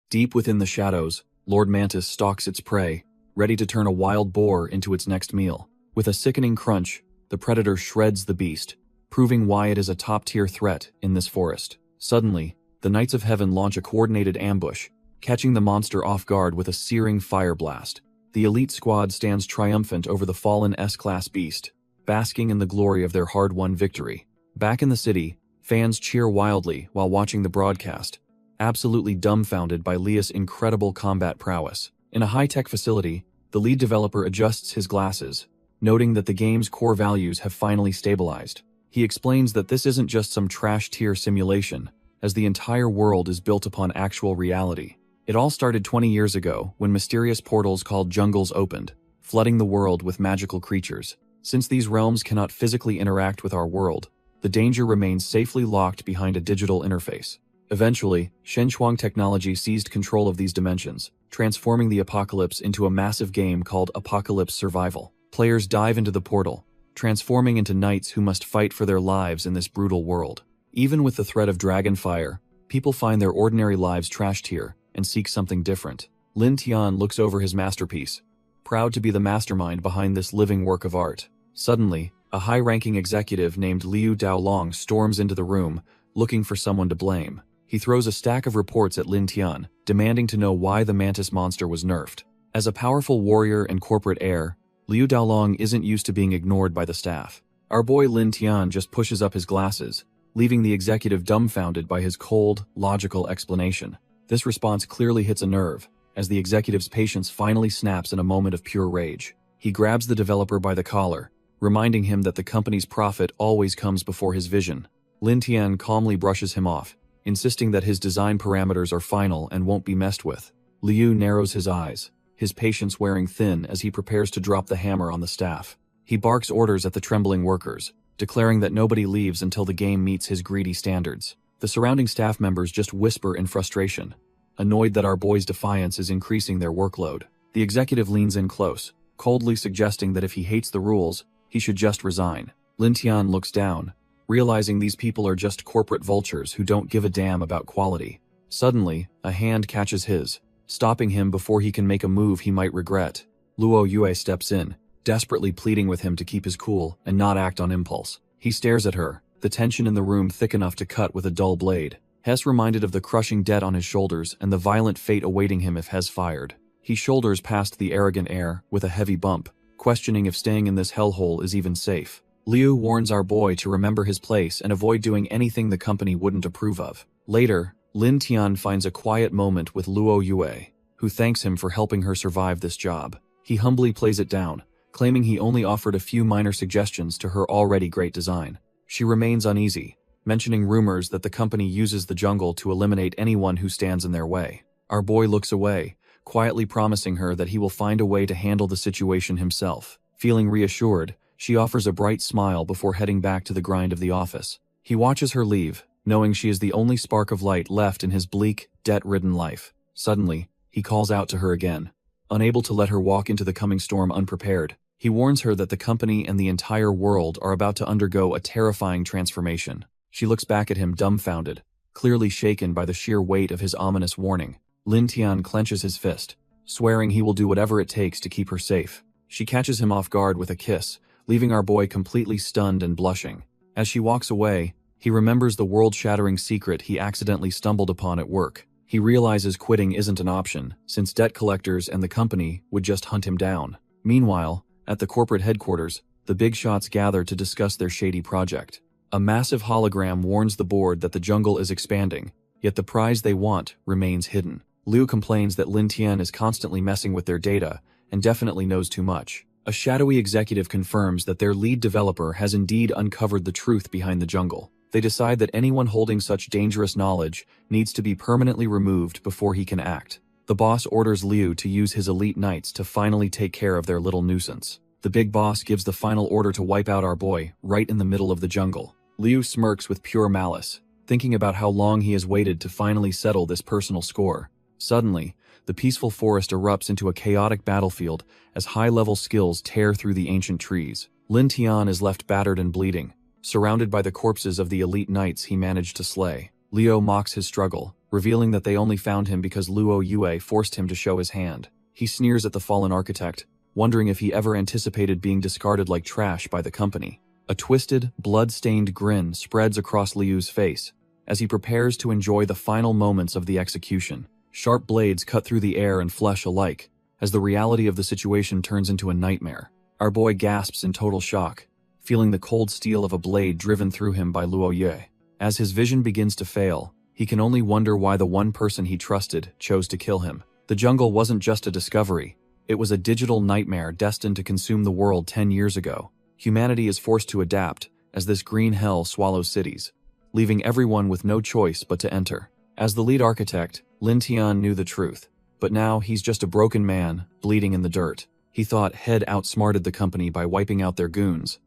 Deep within the shadows, Lord Mantis stalks its prey, ready to turn a wild boar into its next meal. With a sickening crunch, the predator shreds the beast, proving why it is a top-tier threat in this forest. Suddenly, the Knights of Heaven launch a coordinated ambush, catching the monster off guard with a searing fire blast. The elite squad stands triumphant over the fallen S-class beast, basking in the glory of their hard-won victory. Back in the city, fans cheer wildly while watching the broadcast, absolutely dumbfounded by Leah's incredible combat prowess. In a high-tech facility, the lead developer adjusts his glasses, noting that the game's core values have finally stabilized. He explains that this isn't just some trash-tier simulation, as the entire world is built upon actual reality. It all started 20 years ago when mysterious portals called jungles opened, flooding the world with magical creatures. Since these realms cannot physically interact with our world, the danger remains safely locked behind a digital interface. Eventually, Shenchuang technology seized control of these dimensions, transforming the apocalypse into a massive game called Apocalypse Survival. Players dive into the portal, transforming into knights who must fight for their lives in this brutal world. Even with the threat of dragon fire, people find their ordinary lives trashed here and seek something different. Lin Tian looks over his masterpiece, proud to be the mastermind behind this living work of art. Suddenly, a high-ranking executive named Liu Daolong storms into the room, looking for someone to blame. He throws a stack of reports at Lin Tian, demanding to know why the mantis monster was nerfed. As a powerful warrior and corporate heir, Liu Daolong isn't used to being ignored by the staff. Our boy Lin Tian just pushes up his glasses, leaving the executive dumbfounded by his cold, logical explanation. This response clearly hits a nerve, as the executive's patience finally snaps in a moment of pure rage. He grabs the developer by the collar, reminding him that the company's profit always comes before his vision. Lin Tian calmly brushes him off, insisting that his design parameters are final and won't be messed with. Liu narrows his eyes, his patience wearing thin as he prepares to drop the hammer on the staff. He barks orders at the trembling workers, declaring that nobody leaves until the game meets his greedy standards. The surrounding staff members just whisper in frustration, annoyed that our boy's defiance is increasing their workload. The executive leans in close, coldly suggesting that if he hates the rules, he should just resign. Lin Tian looks down, realizing these people are just corporate vultures who don't give a damn about quality. Suddenly, a hand catches his, stopping him before he can make a move he might regret. Luo Yue steps in, desperately pleading with him to keep his cool and not act on impulse. He stares at her, the tension in the room thick enough to cut with a dull blade. Hess reminded of the crushing debt on his shoulders and the violent fate awaiting him if Hess fired. He shoulders past the arrogant heir with a heavy bump, questioning if staying in this hellhole is even safe. Liu warns our boy to remember his place and avoid doing anything the company wouldn't approve of. Later, Lin Tian finds a quiet moment with Luo Yue, who thanks him for helping her survive this job. He humbly plays it down, claiming he only offered a few minor suggestions to her already great design. She remains uneasy, mentioning rumors that the company uses the jungle to eliminate anyone who stands in their way. Our boy looks away, quietly promising her that he will find a way to handle the situation himself. Feeling reassured, she offers a bright smile before heading back to the grind of the office. He watches her leave, knowing she is the only spark of light left in his bleak, debt-ridden life. Suddenly, he calls out to her again, unable to let her walk into the coming storm unprepared. He warns her that the company and the entire world are about to undergo a terrifying transformation. She looks back at him dumbfounded, clearly shaken by the sheer weight of his ominous warning. Lin Tian clenches his fist, swearing he will do whatever it takes to keep her safe. She catches him off guard with a kiss, leaving our boy completely stunned and blushing. As she walks away, he remembers the world-shattering secret he accidentally stumbled upon at work. He realizes quitting isn't an option, since debt collectors and the company would just hunt him down. Meanwhile, at the corporate headquarters, the big shots gather to discuss their shady project. A massive hologram warns the board that the jungle is expanding, yet the prize they want remains hidden. Liu complains that Lin Tian is constantly messing with their data and definitely knows too much. A shadowy executive confirms that their lead developer has indeed uncovered the truth behind the jungle. They decide that anyone holding such dangerous knowledge needs to be permanently removed before he can act. The boss orders Liu to use his elite knights to finally take care of their little nuisance. The big boss gives the final order to wipe out our boy right in the middle of the jungle. Liu smirks with pure malice, thinking about how long he has waited to finally settle this personal score. Suddenly, the peaceful forest erupts into a chaotic battlefield as high-level skills tear through the ancient trees. Lin Tian is left battered and bleeding, surrounded by the corpses of the elite knights he managed to slay. Leo mocks his struggle, revealing that they only found him because Luo Yue forced him to show his hand. He sneers at the fallen architect, wondering if he ever anticipated being discarded like trash by the company. A twisted, blood-stained grin spreads across Liu's face as he prepares to enjoy the final moments of the execution. Sharp blades cut through the air and flesh alike, as the reality of the situation turns into a nightmare. Our boy gasps in total shock, feeling the cold steel of a blade driven through him by Luo Yue. As his vision begins to fail, he can only wonder why the one person he trusted chose to kill him. The jungle wasn't just a discovery, it was a digital nightmare destined to consume the world 10 years ago. Humanity is forced to adapt as this green hell swallows cities, leaving everyone with no choice but to enter. As the lead architect, Lin Tian knew the truth, but now he's just a broken man, bleeding in the dirt. He thought Head outsmarted the company by wiping out their goons,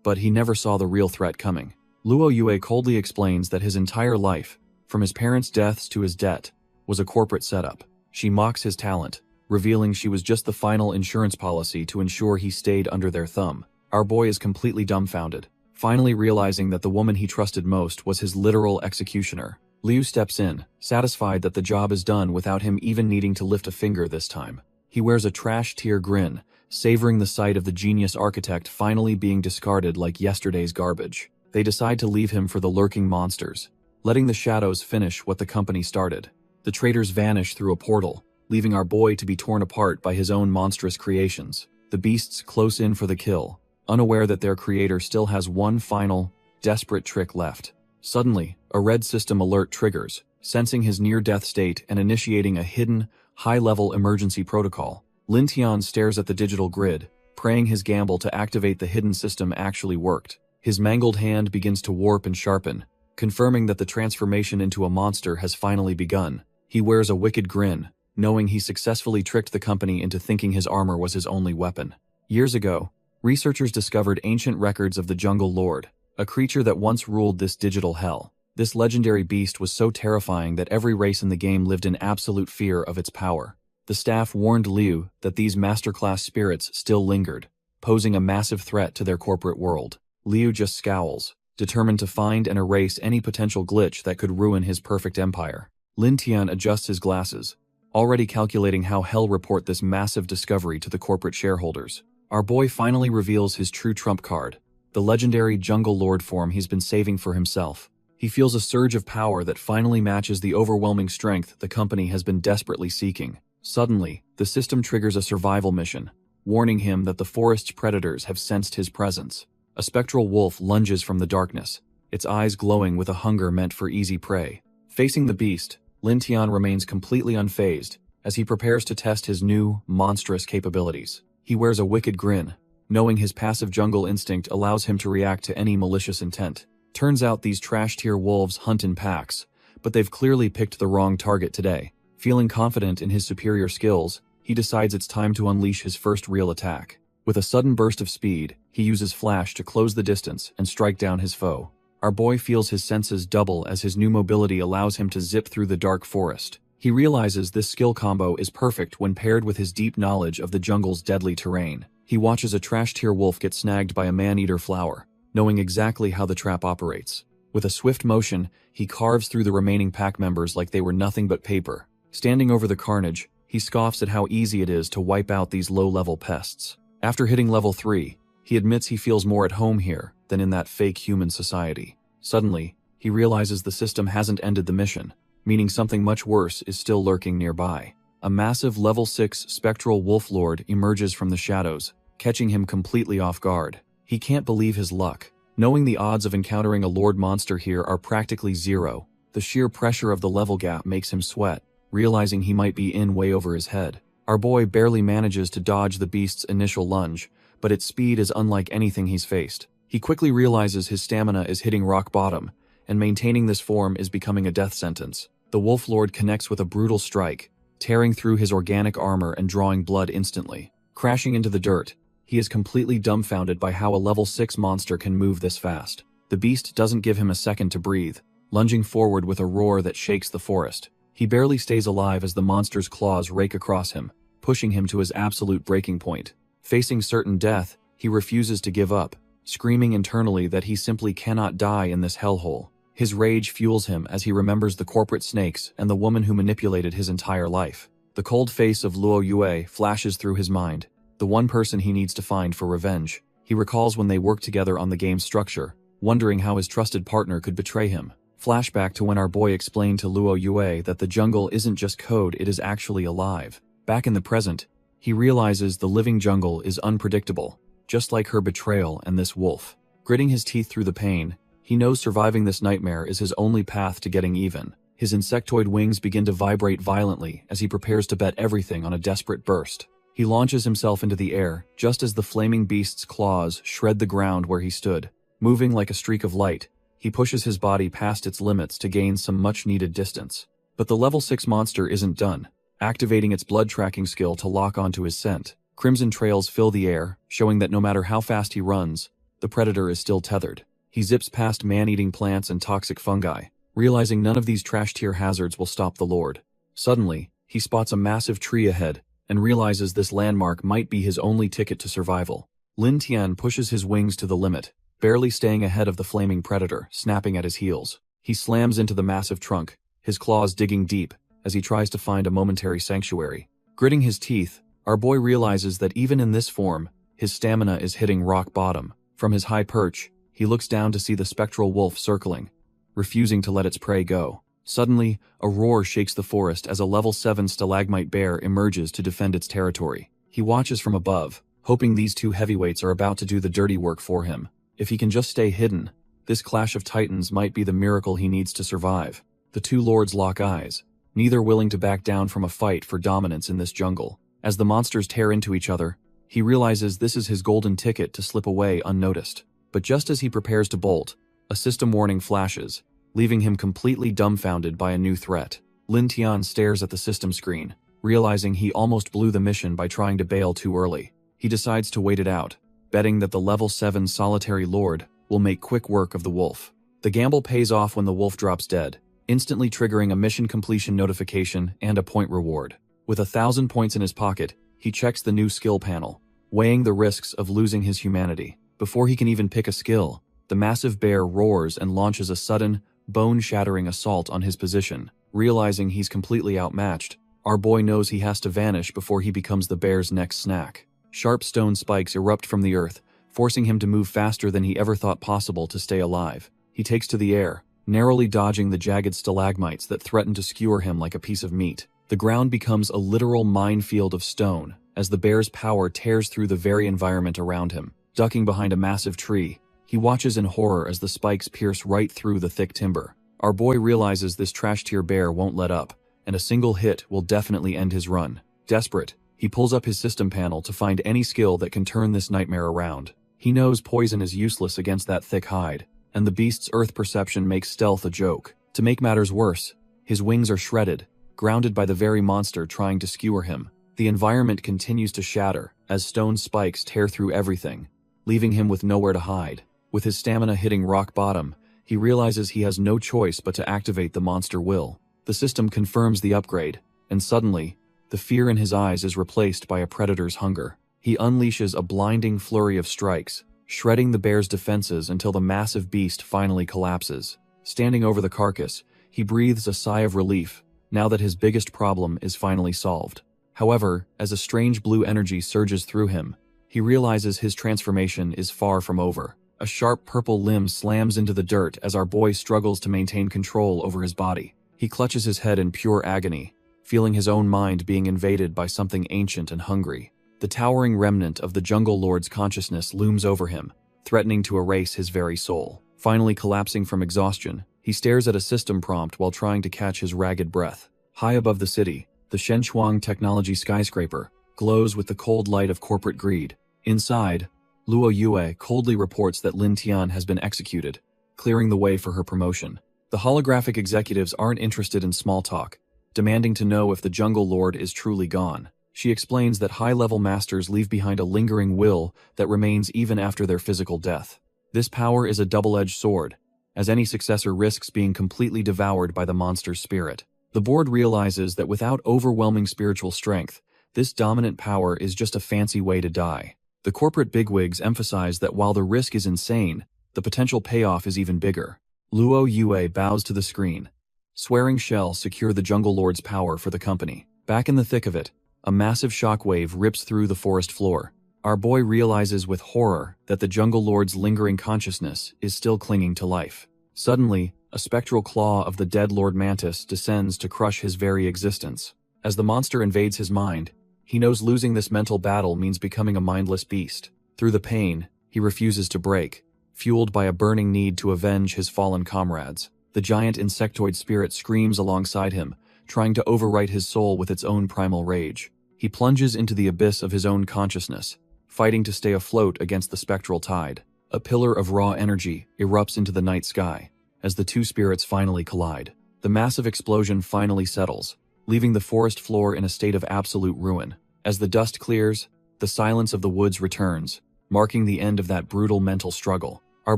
but he never saw the real threat coming. Luo Yue coldly explains that his entire life, from his parents' deaths to his debt, was a corporate setup. She mocks his talent, revealing she was just the final insurance policy to ensure he stayed under their thumb. Our boy is completely dumbfounded, finally realizing that the woman he trusted most was his literal executioner. Liu steps in, satisfied that the job is done without him even needing to lift a finger this time. He wears a trash-tier grin, savoring the sight of the genius architect finally being discarded like yesterday's garbage. They decide to leave him for the lurking monsters, letting the shadows finish what the company started. The traitors vanish through a portal, leaving our boy to be torn apart by his own monstrous creations. The beasts close in for the kill, unaware that their creator still has one final, desperate trick left. Suddenly, a red system alert triggers, sensing his near-death state and initiating a hidden, high-level emergency protocol. Lin Tian stares at the digital grid, praying his gamble to activate the hidden system actually worked. His mangled hand begins to warp and sharpen, confirming that the transformation into a monster has finally begun. He wears a wicked grin, knowing he successfully tricked the company into thinking his armor was his only weapon. Years ago, researchers discovered ancient records of the Jungle Lord, a creature that once ruled this digital hell. This legendary beast was so terrifying that every race in the game lived in absolute fear of its power. The staff warned Liu that these masterclass spirits still lingered, posing a massive threat to their corporate world. Liu just scowls, determined to find and erase any potential glitch that could ruin his perfect empire. Lin Tian adjusts his glasses, already calculating how he'll report this massive discovery to the corporate shareholders. Our boy finally reveals his true trump card, the legendary Jungle Lord form he's been saving for himself. He feels a surge of power that finally matches the overwhelming strength the company has been desperately seeking. Suddenly, the system triggers a survival mission, warning him that the forest's predators have sensed his presence. A spectral wolf lunges from the darkness, its eyes glowing with a hunger meant for easy prey. Facing the beast, Lin Tian remains completely unfazed as he prepares to test his new, monstrous capabilities. He wears a wicked grin, knowing his passive jungle instinct allows him to react to any malicious intent. Turns out these trash-tier wolves hunt in packs, but they've clearly picked the wrong target today. Feeling confident in his superior skills, he decides it's time to unleash his first real attack. With a sudden burst of speed, he uses flash to close the distance and strike down his foe. Our boy feels his senses double as his new mobility allows him to zip through the dark forest. He realizes this skill combo is perfect when paired with his deep knowledge of the jungle's deadly terrain. He watches a trash-tier wolf get snagged by a man-eater flower, knowing exactly how the trap operates. With a swift motion, he carves through the remaining pack members like they were nothing but paper. Standing over the carnage, he scoffs at how easy it is to wipe out these low-level pests. After hitting level 3, he admits he feels more at home here than in that fake human society. Suddenly, he realizes the system hasn't ended the mission, meaning something much worse is still lurking nearby. A massive level 6 spectral wolf lord emerges from the shadows, catching him completely off guard. He can't believe his luck. Knowing the odds of encountering a lord monster here are practically zero, the sheer pressure of the level gap makes him sweat, realizing he might be in way over his head. Our boy barely manages to dodge the beast's initial lunge, but its speed is unlike anything he's faced. He quickly realizes his stamina is hitting rock bottom, and maintaining this form is becoming a death sentence. The Wolf Lord connects with a brutal strike, tearing through his organic armor and drawing blood instantly. Crashing into the dirt, he is completely dumbfounded by how a level 6 monster can move this fast. The beast doesn't give him a second to breathe, lunging forward with a roar that shakes the forest. He barely stays alive as the monster's claws rake across him, pushing him to his absolute breaking point. Facing certain death, he refuses to give up, screaming internally that he simply cannot die in this hellhole. His rage fuels him as he remembers the corporate snakes and the woman who manipulated his entire life. The cold face of Luo Yue flashes through his mind, the one person he needs to find for revenge. He recalls when they worked together on the game's structure, wondering how his trusted partner could betray him. Flashback to when our boy explained to Luo Yue that the jungle isn't just code, it is actually alive. Back in the present, he realizes the living jungle is unpredictable, just like her betrayal and this wolf. Gritting his teeth through the pain, he knows surviving this nightmare is his only path to getting even. His insectoid wings begin to vibrate violently as he prepares to bet everything on a desperate burst. He launches himself into the air, just as the flaming beast's claws shred the ground where he stood. Moving like a streak of light, he pushes his body past its limits to gain some much-needed distance. But the level 6 monster isn't done, activating its blood-tracking skill to lock onto his scent. Crimson trails fill the air, showing that no matter how fast he runs, the predator is still tethered. He zips past man-eating plants and toxic fungi, realizing none of these trash-tier hazards will stop the Lord. Suddenly, he spots a massive tree ahead and realizes this landmark might be his only ticket to survival. Lin Tian pushes his wings to the limit, barely staying ahead of the flaming predator, snapping at his heels. He slams into the massive trunk, his claws digging deep as he tries to find a momentary sanctuary. Gritting his teeth, our boy realizes that even in this form, his stamina is hitting rock bottom. From his high perch, he looks down to see the spectral wolf circling, refusing to let its prey go. Suddenly, a roar shakes the forest as a level 7 stalagmite bear emerges to defend its territory. He watches from above, hoping these two heavyweights are about to do the dirty work for him. If he can just stay hidden, this clash of titans might be the miracle he needs to survive. The two lords lock eyes, neither willing to back down from a fight for dominance in this jungle. As the monsters tear into each other, he realizes this is his golden ticket to slip away unnoticed. But just as he prepares to bolt, a system warning flashes, leaving him completely dumbfounded by a new threat. Lin Tian stares at the system screen, realizing he almost blew the mission by trying to bail too early. He decides to wait it out, betting that the level 7 solitary lord will make quick work of the wolf. The gamble pays off when the wolf drops dead, instantly triggering a mission completion notification and a point reward. With 1,000 points in his pocket, he checks the new skill panel, weighing the risks of losing his humanity. Before he can even pick a skill, the massive bear roars and launches a sudden, bone-shattering assault on his position. Realizing he's completely outmatched, our boy knows he has to vanish before he becomes the bear's next snack. Sharp stone spikes erupt from the earth, forcing him to move faster than he ever thought possible to stay alive. He takes to the air, narrowly dodging the jagged stalagmites that threaten to skewer him like a piece of meat. The ground becomes a literal minefield of stone as the bear's power tears through the very environment around him. Ducking behind a massive tree, he watches in horror as the spikes pierce right through the thick timber. Our boy realizes this trash-tier bear won't let up, and a single hit will definitely end his run. Desperate, he pulls up his system panel to find any skill that can turn this nightmare around. He knows poison is useless against that thick hide, and the beast's earth perception makes stealth a joke. To make matters worse, his wings are shredded, grounded by the very monster trying to skewer him. The environment continues to shatter as stone spikes tear through everything, leaving him with nowhere to hide. With his stamina hitting rock bottom, he realizes he has no choice but to activate the monster will. The system confirms the upgrade, and suddenly, the fear in his eyes is replaced by a predator's hunger. He unleashes a blinding flurry of strikes, shredding the bear's defenses until the massive beast finally collapses. Standing over the carcass, he breathes a sigh of relief, now that his biggest problem is finally solved. However, as a strange blue energy surges through him, he realizes his transformation is far from over. A sharp purple limb slams into the dirt as our boy struggles to maintain control over his body. He clutches his head in pure agony, feeling his own mind being invaded by something ancient and hungry. The towering remnant of the Jungle Lord's consciousness looms over him, threatening to erase his very soul. Finally collapsing from exhaustion, he stares at a system prompt while trying to catch his ragged breath. High above the city, the Shenchuang Technology skyscraper glows with the cold light of corporate greed. Inside, Luo Yue coldly reports that Lin Tian has been executed, clearing the way for her promotion. The holographic executives aren't interested in small talk, demanding to know if the Jungle Lord is truly gone. She explains that high-level masters leave behind a lingering will that remains even after their physical death. This power is a double-edged sword, as any successor risks being completely devoured by the monster's spirit. The board realizes that without overwhelming spiritual strength, this dominant power is just a fancy way to die. The corporate bigwigs emphasize that while the risk is insane, the potential payoff is even bigger. Luo Yue bows to the screen. Swearing shall secure the Jungle Lord's power for the company. Back in the thick of it, a massive shockwave rips through the forest floor. Our boy realizes with horror that the Jungle Lord's lingering consciousness is still clinging to life. Suddenly, a spectral claw of the dead Lord Mantis descends to crush his very existence. As the monster invades his mind, he knows losing this mental battle means becoming a mindless beast. Through the pain, he refuses to break, fueled by a burning need to avenge his fallen comrades. The giant insectoid spirit screams alongside him, trying to overwrite his soul with its own primal rage. He plunges into the abyss of his own consciousness, fighting to stay afloat against the spectral tide. A pillar of raw energy erupts into the night sky as the two spirits finally collide. The massive explosion finally settles, leaving the forest floor in a state of absolute ruin. As the dust clears, the silence of the woods returns, marking the end of that brutal mental struggle. Our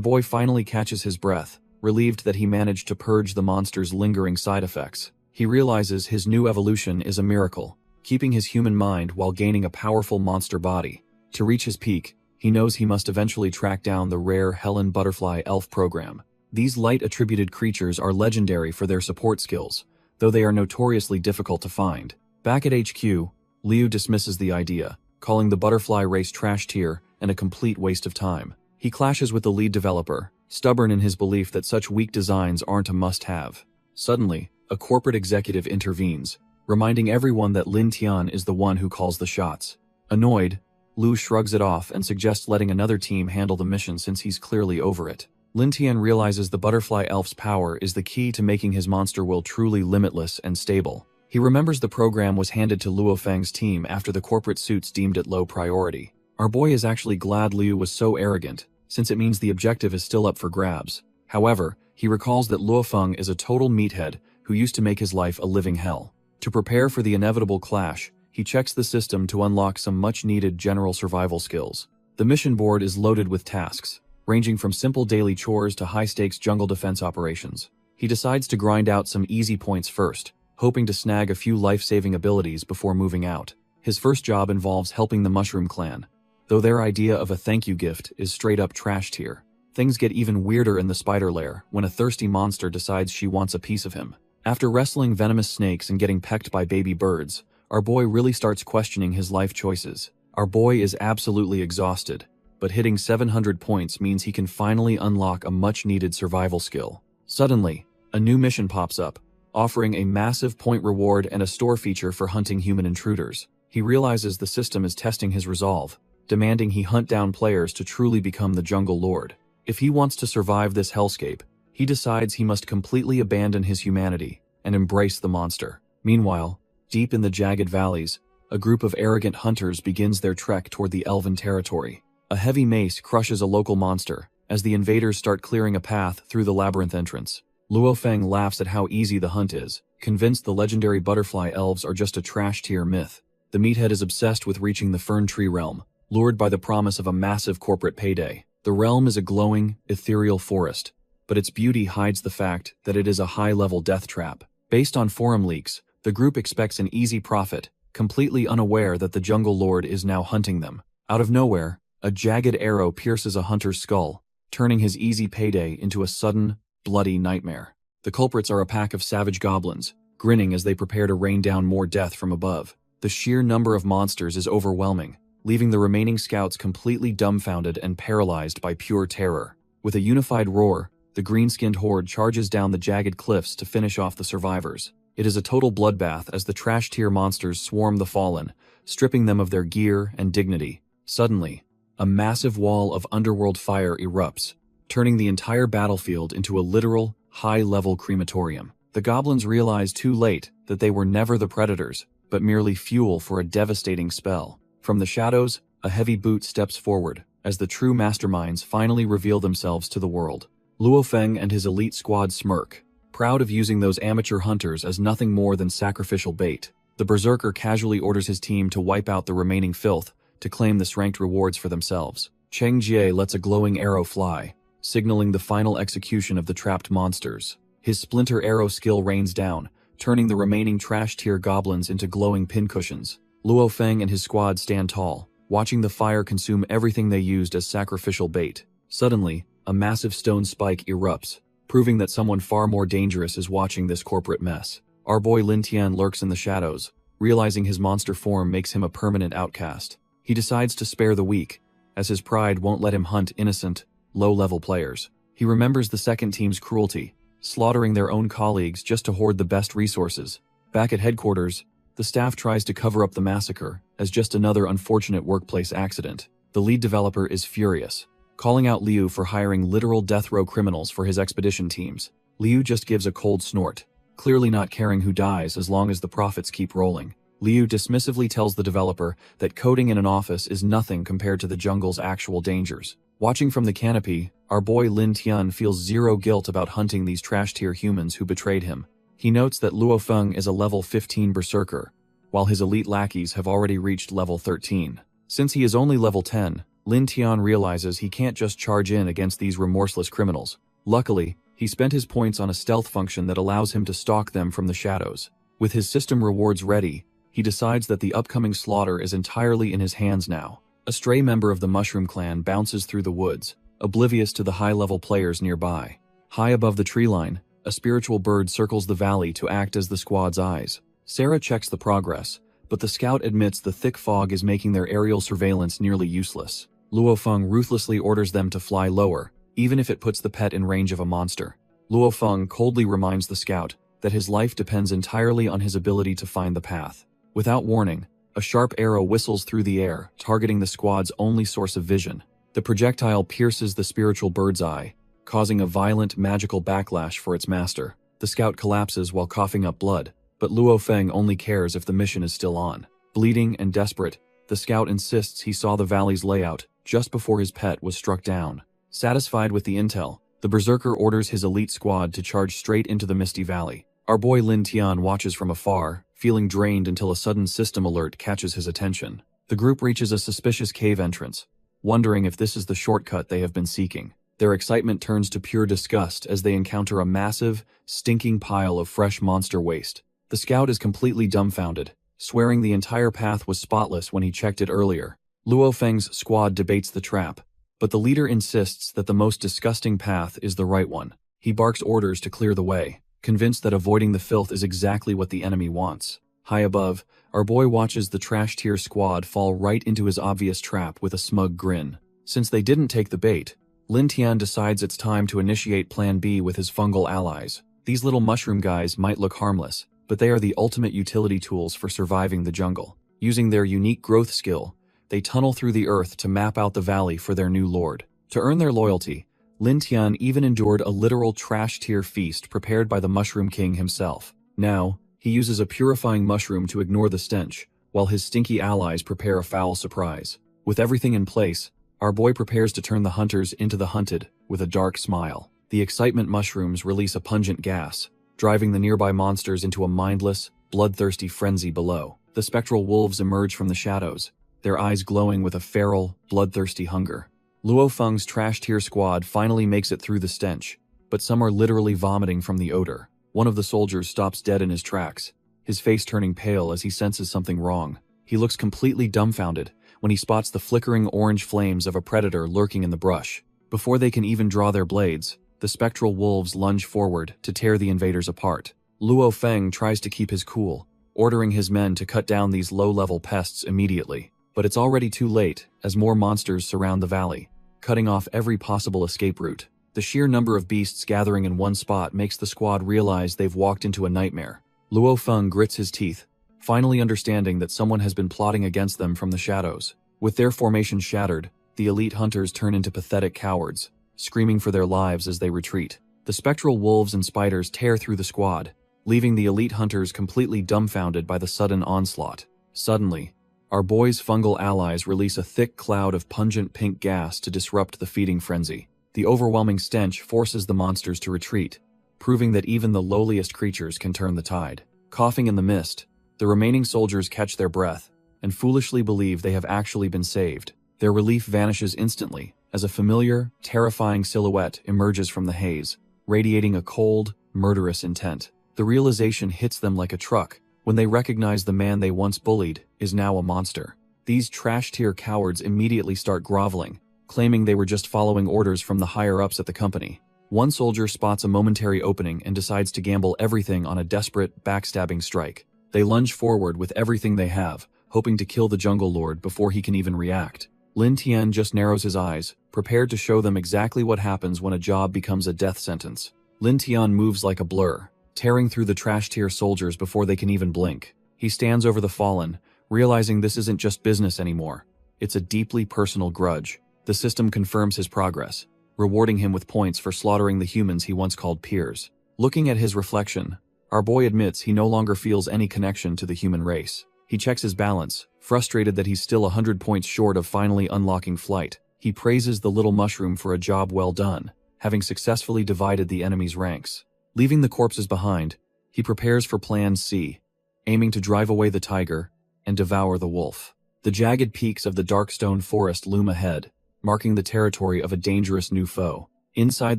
boy finally catches his breath, relieved that he managed to purge the monster's lingering side effects. He realizes his new evolution is a miracle, keeping his human mind while gaining a powerful monster body. To reach his peak, he knows he must eventually track down the rare Helen Butterfly Elf program. These light-attributed creatures are legendary for their support skills, though they are notoriously difficult to find. Back at HQ, Liu dismisses the idea, calling the Butterfly race trash tier and a complete waste of time. He clashes with the lead developer, stubborn in his belief that such weak designs aren't a must-have. Suddenly, a corporate executive intervenes, reminding everyone that Lin Tian is the one who calls the shots. Annoyed, Liu shrugs it off and suggests letting another team handle the mission since he's clearly over it. Lin Tian realizes the Butterfly Elf's power is the key to making his monster will truly limitless and stable. He remembers the program was handed to Luo Feng's team after the corporate suits deemed it low priority. Our boy is actually glad Liu was so arrogant, since it means the objective is still up for grabs. However, he recalls that Luo Feng is a total meathead who used to make his life a living hell. To prepare for the inevitable clash, he checks the system to unlock some much-needed general survival skills. The mission board is loaded with tasks, ranging from simple daily chores to high-stakes jungle defense operations. He decides to grind out some easy points first, hoping to snag a few life-saving abilities before moving out. His first job involves helping the Mushroom Clan, though their idea of a thank you gift is straight-up trash tier. Things get even weirder in the spider lair when a thirsty monster decides she wants a piece of him. After wrestling venomous snakes and getting pecked by baby birds, our boy really starts questioning his life choices. Our boy is absolutely exhausted, but hitting 700 points means he can finally unlock a much-needed survival skill. Suddenly, a new mission pops up, offering a massive point reward and a store feature for hunting human intruders. He realizes the system is testing his resolve, demanding he hunt down players to truly become the Jungle Lord. If he wants to survive this hellscape, he decides he must completely abandon his humanity and embrace the monster. Meanwhile, deep in the jagged valleys, a group of arrogant hunters begins their trek toward the elven territory. A heavy mace crushes a local monster as the invaders start clearing a path through the labyrinth entrance. Luo Feng laughs at how easy the hunt is, convinced the legendary butterfly elves are just a trash tier myth. The meathead is obsessed with reaching the Fern Tree realm, lured by the promise of a massive corporate payday. The realm is a glowing, ethereal forest, but its beauty hides the fact that it is a high-level death trap. Based on forum leaks, the group expects an easy profit, completely unaware that the Jungle Lord is now hunting them. Out of nowhere, a jagged arrow pierces a hunter's skull, turning his easy payday into a sudden, bloody nightmare. The culprits are a pack of savage goblins, grinning as they prepare to rain down more death from above. The sheer number of monsters is overwhelming, leaving the remaining scouts completely dumbfounded and paralyzed by pure terror. With a unified roar, the green-skinned horde charges down the jagged cliffs to finish off the survivors. It is a total bloodbath as the trash-tier monsters swarm the fallen, stripping them of their gear and dignity. Suddenly, a massive wall of underworld fire erupts, turning the entire battlefield into a literal, high-level crematorium. The goblins realize too late that they were never the predators, but merely fuel for a devastating spell. From the shadows, a heavy boot steps forward, as the true masterminds finally reveal themselves to the world. Luo Feng and his elite squad smirk, proud of using those amateur hunters as nothing more than sacrificial bait. The berserker casually orders his team to wipe out the remaining filth to claim the ranked rewards for themselves. Cheng Jie lets a glowing arrow fly, signaling the final execution of the trapped monsters. His splinter arrow skill rains down, turning the remaining trash-tier goblins into glowing pincushions. Luo Feng and his squad stand tall, watching the fire consume everything they used as sacrificial bait. Suddenly, a massive stone spike erupts, proving that someone far more dangerous is watching this corporate mess. Our boy Lin Tian lurks in the shadows, realizing his monster form makes him a permanent outcast. He decides to spare the weak, as his pride won't let him hunt innocent, low-level players. He remembers the second team's cruelty, slaughtering their own colleagues just to hoard the best resources. Back at headquarters, the staff tries to cover up the massacre as just another unfortunate workplace accident. The lead developer is furious, calling out Liu for hiring literal death row criminals for his expedition teams. Liu just gives a cold snort, clearly not caring who dies as long as the profits keep rolling. Liu dismissively tells the developer that coding in an office is nothing compared to the jungle's actual dangers. Watching from the canopy, our boy Lin Tian feels zero guilt about hunting these trash-tier humans who betrayed him. He notes that Luo Feng is a level 15 berserker, while his elite lackeys have already reached level 13. Since he is only level 10, Lin Tian realizes he can't just charge in against these remorseless criminals. Luckily, he spent his points on a stealth function that allows him to stalk them from the shadows. With his system rewards ready, he decides that the upcoming slaughter is entirely in his hands now. A stray member of the Mushroom Clan bounces through the woods, oblivious to the high-level players nearby. High above the tree line, a spiritual bird circles the valley to act as the squad's eyes. Sarah checks the progress, but the scout admits the thick fog is making their aerial surveillance nearly useless. Luo Feng ruthlessly orders them to fly lower, even if it puts the pet in range of a monster. Luo Feng coldly reminds the scout that his life depends entirely on his ability to find the path. Without warning, a sharp arrow whistles through the air, targeting the squad's only source of vision. The projectile pierces the spiritual bird's eye, causing a violent magical backlash for its master. The scout collapses while coughing up blood, but Luo Feng only cares if the mission is still on. Bleeding and desperate, the scout insists he saw the valley's layout just before his pet was struck down. Satisfied with the intel, the berserker orders his elite squad to charge straight into the misty valley. Our boy Lin Tian watches from afar, feeling drained until a sudden system alert catches his attention. The group reaches a suspicious cave entrance, wondering if this is the shortcut they have been seeking. Their excitement turns to pure disgust as they encounter a massive, stinking pile of fresh monster waste. The scout is completely dumbfounded, swearing the entire path was spotless when he checked it earlier. Luo Feng's squad debates the trap, but the leader insists that the most disgusting path is the right one. He barks orders to clear the way, convinced that avoiding the filth is exactly what the enemy wants. High above, our boy watches the trash-tier squad fall right into his obvious trap with a smug grin. Since they didn't take the bait, Lin Tian decides it's time to initiate Plan B with his fungal allies. These little mushroom guys might look harmless, but they are the ultimate utility tools for surviving the jungle. Using their unique growth skill, they tunnel through the earth to map out the valley for their new lord. To earn their loyalty, Lin Tian even endured a literal trash-tier feast prepared by the Mushroom King himself. Now, he uses a purifying mushroom to ignore the stench, while his stinky allies prepare a foul surprise. With everything in place, our boy prepares to turn the hunters into the hunted, with a dark smile. The excitement mushrooms release a pungent gas, driving the nearby monsters into a mindless, bloodthirsty frenzy below. The spectral wolves emerge from the shadows, their eyes glowing with a feral, bloodthirsty hunger. Luo Feng's trash-tier squad finally makes it through the stench, but some are literally vomiting from the odor. One of the soldiers stops dead in his tracks, his face turning pale as he senses something wrong. He looks completely dumbfounded when he spots the flickering orange flames of a predator lurking in the brush. Before they can even draw their blades, the spectral wolves lunge forward to tear the invaders apart. Luo Feng tries to keep his cool, ordering his men to cut down these low-level pests immediately. But it's already too late, as more monsters surround the valley, cutting off every possible escape route. The sheer number of beasts gathering in one spot makes the squad realize they've walked into a nightmare. Luo Feng grits his teeth, finally understanding that someone has been plotting against them from the shadows. With their formation shattered, the elite hunters turn into pathetic cowards, screaming for their lives as they retreat. The spectral wolves and spiders tear through the squad, leaving the elite hunters completely dumbfounded by the sudden onslaught. Suddenly, our boy's fungal allies release a thick cloud of pungent pink gas to disrupt the feeding frenzy. The overwhelming stench forces the monsters to retreat, proving that even the lowliest creatures can turn the tide. Coughing in the mist, the remaining soldiers catch their breath and foolishly believe they have actually been saved. Their relief vanishes instantly as a familiar, terrifying silhouette emerges from the haze, radiating a cold, murderous intent. The realization hits them like a truck when they recognize the man they once bullied is now a monster. These trash-tier cowards immediately start groveling, claiming they were just following orders from the higher-ups at the company. One soldier spots a momentary opening and decides to gamble everything on a desperate, backstabbing strike. They lunge forward with everything they have, hoping to kill the jungle lord before he can even react. Lin Tian just narrows his eyes, prepared to show them exactly what happens when a job becomes a death sentence. Lin Tian moves like a blur, tearing through the trash-tier soldiers before they can even blink. He stands over the fallen, realizing this isn't just business anymore. It's a deeply personal grudge. The system confirms his progress, rewarding him with points for slaughtering the humans he once called peers. Looking at his reflection, our boy admits he no longer feels any connection to the human race. He checks his balance, frustrated that he's still 100 points short of finally unlocking flight. He praises the little mushroom for a job well done, having successfully divided the enemy's ranks. Leaving the corpses behind, he prepares for Plan C, aiming to drive away the tiger and devour the wolf. The jagged peaks of the dark stone forest loom ahead, marking the territory of a dangerous new foe. Inside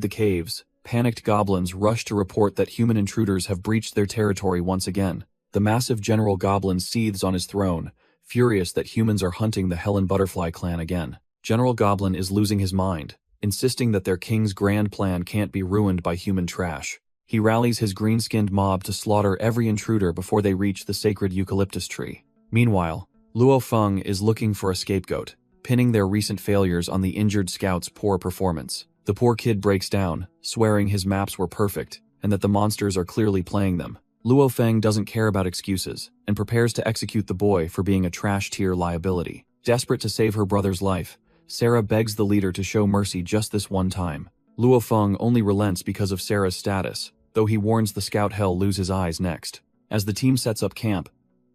the caves, panicked goblins rush to report that human intruders have breached their territory once again. The massive General Goblin seethes on his throne, furious that humans are hunting the Helen Butterfly clan again. General Goblin is losing his mind, insisting that their king's grand plan can't be ruined by human trash. He rallies his green-skinned mob to slaughter every intruder before they reach the sacred eucalyptus tree. Meanwhile, Luo Feng is looking for a scapegoat, pinning their recent failures on the injured scout's poor performance. The poor kid breaks down, swearing his maps were perfect, and that the monsters are clearly playing them. Luo Feng doesn't care about excuses, and prepares to execute the boy for being a trash-tier liability. Desperate to save her brother's life, Sarah begs the leader to show mercy just this one time. Luo Feng only relents because of Sarah's status, though he warns the scout he'll lose his eyes next. As the team sets up camp,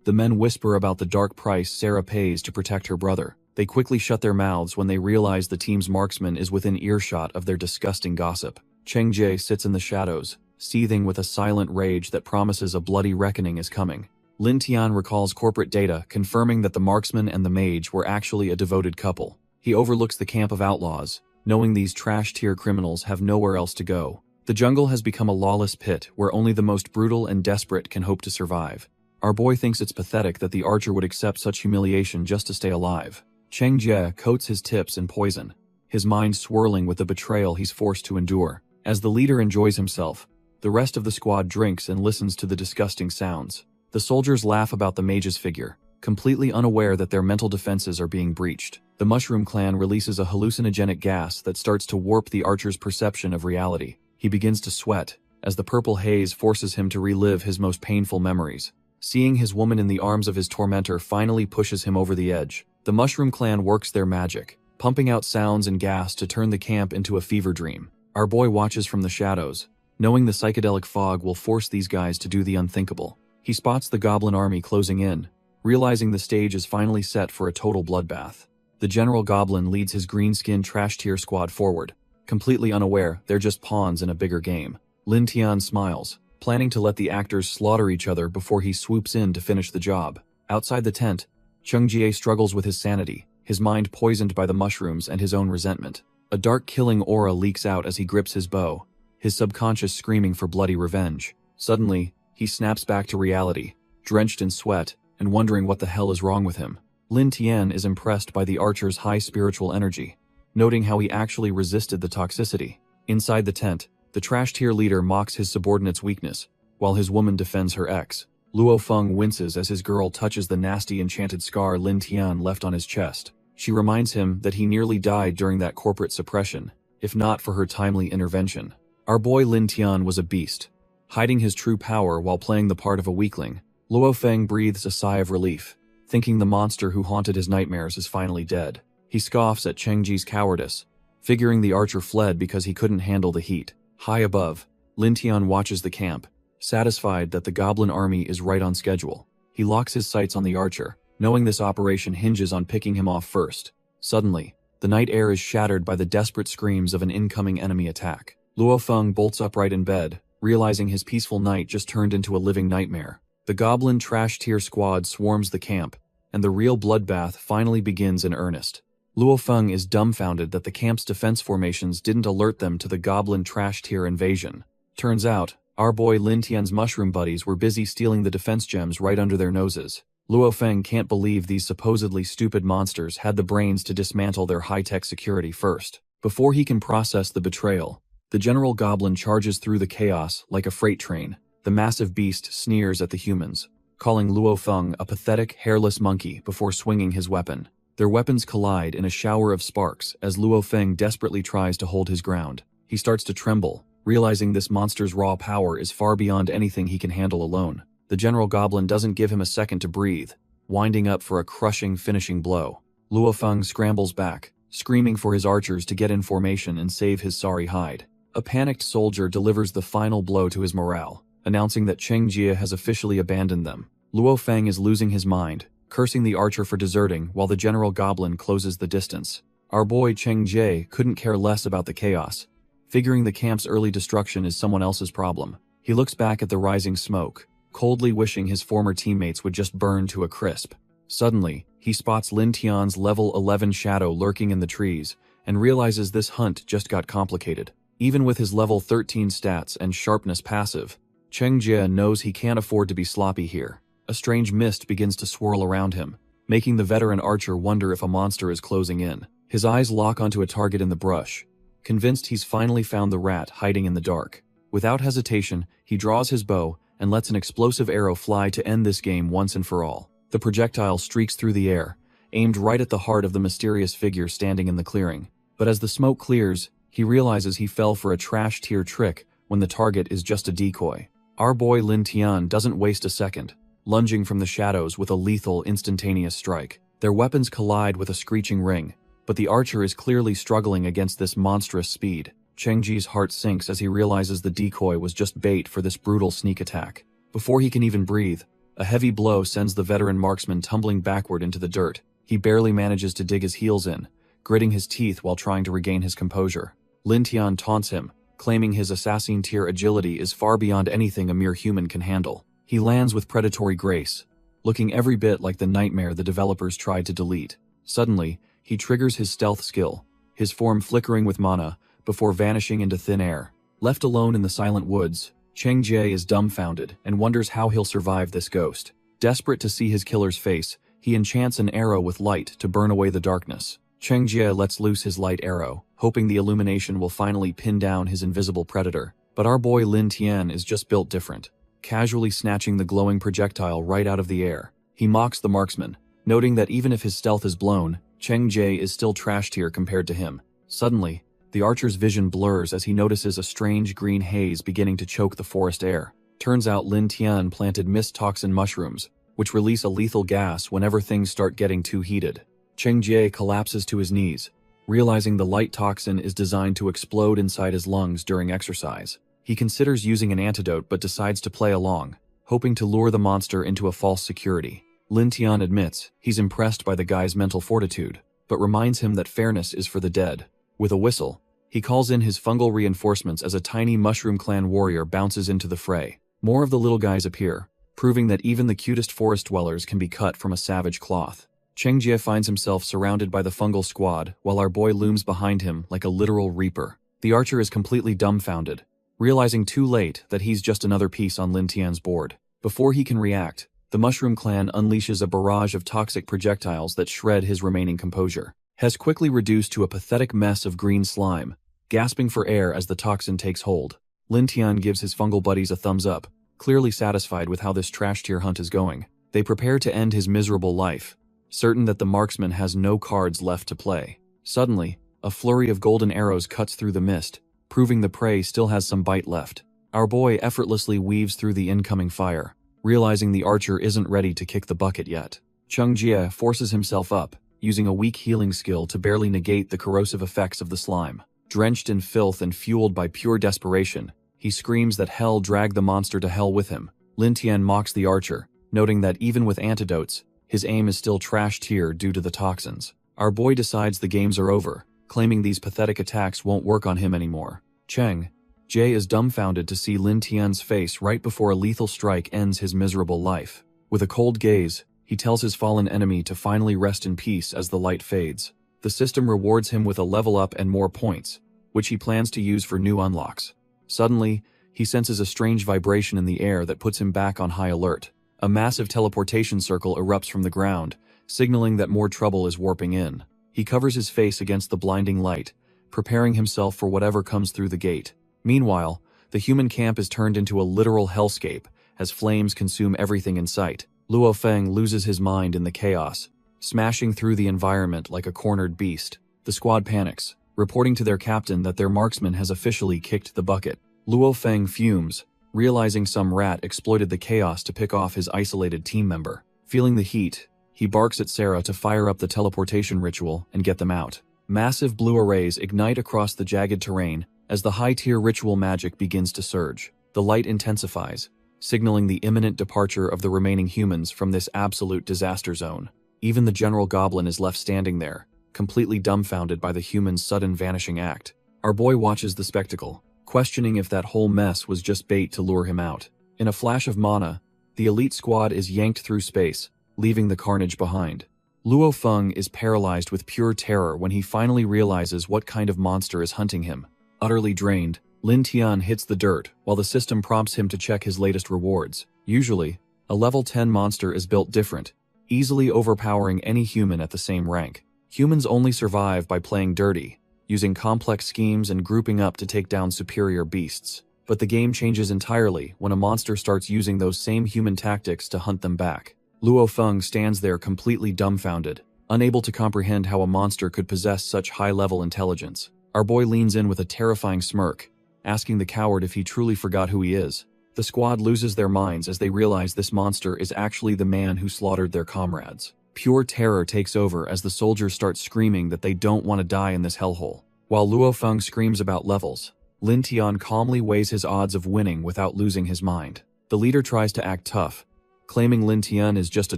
the men whisper about the dark price Sarah pays to protect her brother. They quickly shut their mouths when they realize the team's marksman is within earshot of their disgusting gossip. Cheng Jie sits in the shadows, seething with a silent rage that promises a bloody reckoning is coming. Lin Tian recalls corporate data confirming that the marksman and the mage were actually a devoted couple. He overlooks the camp of outlaws, knowing these trash-tier criminals have nowhere else to go. The jungle has become a lawless pit where only the most brutal and desperate can hope to survive. Our boy thinks it's pathetic that the archer would accept such humiliation just to stay alive. Cheng Jie coats his tips in poison, his mind swirling with the betrayal he's forced to endure. As the leader enjoys himself, the rest of the squad drinks and listens to the disgusting sounds. The soldiers laugh about the mage's figure, completely unaware that their mental defenses are being breached. The Mushroom Clan releases a hallucinogenic gas that starts to warp the archer's perception of reality. He begins to sweat, as the purple haze forces him to relive his most painful memories. Seeing his woman in the arms of his tormentor finally pushes him over the edge. The Mushroom Clan works their magic, pumping out sounds and gas to turn the camp into a fever dream. Our boy watches from the shadows, knowing the psychedelic fog will force these guys to do the unthinkable. He spots the goblin army closing in, realizing the stage is finally set for a total bloodbath. The General Goblin leads his green-skinned trash-tier squad forward, completely unaware they're just pawns in a bigger game. Lin Tian smiles, planning to let the actors slaughter each other before he swoops in to finish the job. Outside the tent, Cheng Jie struggles with his sanity, his mind poisoned by the mushrooms and his own resentment. A dark killing aura leaks out as he grips his bow, his subconscious screaming for bloody revenge. Suddenly, he snaps back to reality, drenched in sweat, and wondering what the hell is wrong with him. Lin Tian is impressed by the archer's high spiritual energy, noting how he actually resisted the toxicity. Inside the tent, the trash-tier leader mocks his subordinate's weakness, while his woman defends her ex. Luo Feng winces as his girl touches the nasty enchanted scar Lin Tian left on his chest. She reminds him that he nearly died during that corporate suppression, if not for her timely intervention. Our boy Lin Tian was a beast, hiding his true power while playing the part of a weakling. Luo Feng breathes a sigh of relief, thinking the monster who haunted his nightmares is finally dead. He scoffs at Cheng Ji's cowardice, figuring the archer fled because he couldn't handle the heat. High above, Lin Tian watches the camp, satisfied that the goblin army is right on schedule. He locks his sights on the archer, knowing this operation hinges on picking him off first. Suddenly, the night air is shattered by the desperate screams of an incoming enemy attack. Luo Feng bolts upright in bed, realizing his peaceful night just turned into a living nightmare. The goblin trash-tier squad swarms the camp, and the real bloodbath finally begins in earnest. Luo Feng is dumbfounded that the camp's defense formations didn't alert them to the goblin trash-tier invasion. Turns out, our boy Lin Tian's mushroom buddies were busy stealing the defense gems right under their noses. Luo Feng can't believe these supposedly stupid monsters had the brains to dismantle their high-tech security first. Before he can process the betrayal, The General Goblin charges through the chaos like a freight train. The massive beast sneers at the humans, calling Luo Feng a pathetic, hairless monkey before swinging his weapon. Their weapons collide in a shower of sparks as Luo Feng desperately tries to hold his ground. He starts to tremble, realizing this monster's raw power is far beyond anything he can handle alone. The General Goblin doesn't give him a second to breathe, winding up for a crushing, finishing blow. Luo Feng scrambles back, screaming for his archers to get in formation and save his sorry hide. A panicked soldier delivers the final blow to his morale, announcing that Cheng Jie has officially abandoned them. Luo Feng is losing his mind, cursing the archer for deserting while the General Goblin closes the distance. Our boy Cheng Jie couldn't care less about the chaos, figuring the camp's early destruction is someone else's problem. He looks back at the rising smoke, coldly wishing his former teammates would just burn to a crisp. Suddenly, he spots Lin Tian's level 11 shadow lurking in the trees and realizes this hunt just got complicated. Even with his level 13 stats and sharpness passive, Cheng Jie knows he can't afford to be sloppy here. A strange mist begins to swirl around him, making the veteran archer wonder if a monster is closing in. His eyes lock onto a target in the brush, convinced he's finally found the rat hiding in the dark. Without hesitation, he draws his bow and lets an explosive arrow fly to end this game once and for all. The projectile streaks through the air, aimed right at the heart of the mysterious figure standing in the clearing. But as the smoke clears, he realizes he fell for a trash-tier trick when the target is just a decoy. Our boy Lin Tian doesn't waste a second, lunging from the shadows with a lethal, instantaneous strike. Their weapons collide with a screeching ring, but the archer is clearly struggling against this monstrous speed. Cheng Ji's heart sinks as he realizes the decoy was just bait for this brutal sneak attack. Before he can even breathe, a heavy blow sends the veteran marksman tumbling backward into the dirt. He barely manages to dig his heels in, gritting his teeth while trying to regain his composure. Lin Tian taunts him, claiming his assassin-tier agility is far beyond anything a mere human can handle. He lands with predatory grace, looking every bit like the nightmare the developers tried to delete. Suddenly, he triggers his stealth skill, his form flickering with mana, before vanishing into thin air. Left alone in the silent woods, Cheng Jie is dumbfounded and wonders how he'll survive this ghost. Desperate to see his killer's face, he enchants an arrow with light to burn away the darkness. Cheng Jie lets loose his light arrow, hoping the illumination will finally pin down his invisible predator. But our boy Lin Tian is just built different, casually snatching the glowing projectile right out of the air. He mocks the marksman, noting that even if his stealth is blown, Cheng Jie is still trash tier compared to him. Suddenly, the archer's vision blurs as he notices a strange green haze beginning to choke the forest air. Turns out Lin Tian planted mist toxin mushrooms, which release a lethal gas whenever things start getting too heated. Cheng Jie collapses to his knees, realizing the light toxin is designed to explode inside his lungs during exercise. He considers using an antidote but decides to play along, hoping to lure the monster into a false security. Lin Tian admits he's impressed by the guy's mental fortitude, but reminds him that fairness is for the dead. With a whistle, he calls in his fungal reinforcements as a tiny Mushroom Clan warrior bounces into the fray. More of the little guys appear, proving that even the cutest forest dwellers can be cut from a savage cloth. Cheng Jie finds himself surrounded by the fungal squad while our boy looms behind him like a literal reaper. The archer is completely dumbfounded, realizing too late that he's just another piece on Lin Tian's board. Before he can react, the Mushroom Clan unleashes a barrage of toxic projectiles that shred his remaining composure. Has quickly reduced to a pathetic mess of green slime, gasping for air as the toxin takes hold. Lin Tian gives his fungal buddies a thumbs up, clearly satisfied with how this trash-tier hunt is going. They prepare to end his miserable life, certain that the marksman has no cards left to play. Suddenly, a flurry of golden arrows cuts through the mist, proving the prey still has some bite left. Our boy effortlessly weaves through the incoming fire, realizing the archer isn't ready to kick the bucket yet. Cheng Jie forces himself up, using a weak healing skill to barely negate the corrosive effects of the slime. Drenched in filth and fueled by pure desperation, he screams that hell dragged the monster to hell with him. Lin Tian mocks the archer, noting that even with antidotes, his aim is still trash tier due to the toxins. Our boy decides the games are over, claiming these pathetic attacks won't work on him anymore. Cheng Jie is dumbfounded to see Lin Tian's face right before a lethal strike ends his miserable life. With a cold gaze, he tells his fallen enemy to finally rest in peace as the light fades. The system rewards him with a level up and more points, which he plans to use for new unlocks. Suddenly, he senses a strange vibration in the air that puts him back on high alert. A massive teleportation circle erupts from the ground, signaling that more trouble is warping in. He covers his face against the blinding light, preparing himself for whatever comes through the gate. Meanwhile, the human camp is turned into a literal hellscape as flames consume everything in sight. Luo Feng loses his mind in the chaos, smashing through the environment like a cornered beast. The squad panics, reporting to their captain that their marksman has officially kicked the bucket. Luo Feng fumes, realizing some rat exploited the chaos to pick off his isolated team member. Feeling the heat, he barks at Sarah to fire up the teleportation ritual and get them out. Massive blue arrays ignite across the jagged terrain as the high-tier ritual magic begins to surge. The light intensifies, signaling the imminent departure of the remaining humans from this absolute disaster zone. Even the General Goblin is left standing there, completely dumbfounded by the humans' sudden vanishing act. Our boy watches the spectacle, questioning if that whole mess was just bait to lure him out. In a flash of mana, the elite squad is yanked through space, leaving the carnage behind. Luo Feng is paralyzed with pure terror when he finally realizes what kind of monster is hunting him. Utterly drained, Lin Tian hits the dirt while the system prompts him to check his latest rewards. Usually, a level 10 monster is built different, easily overpowering any human at the same rank. Humans only survive by playing dirty, using complex schemes and grouping up to take down superior beasts. But the game changes entirely when a monster starts using those same human tactics to hunt them back. Luo Feng stands there completely dumbfounded, unable to comprehend how a monster could possess such high-level intelligence. Our boy leans in with a terrifying smirk, asking the coward if he truly forgot who he is. The squad loses their minds as they realize this monster is actually the man who slaughtered their comrades. Pure terror takes over as the soldiers start screaming that they don't want to die in this hellhole. While Luo Feng screams about levels, Lin Tian calmly weighs his odds of winning without losing his mind. The leader tries to act tough, claiming Lin Tian is just a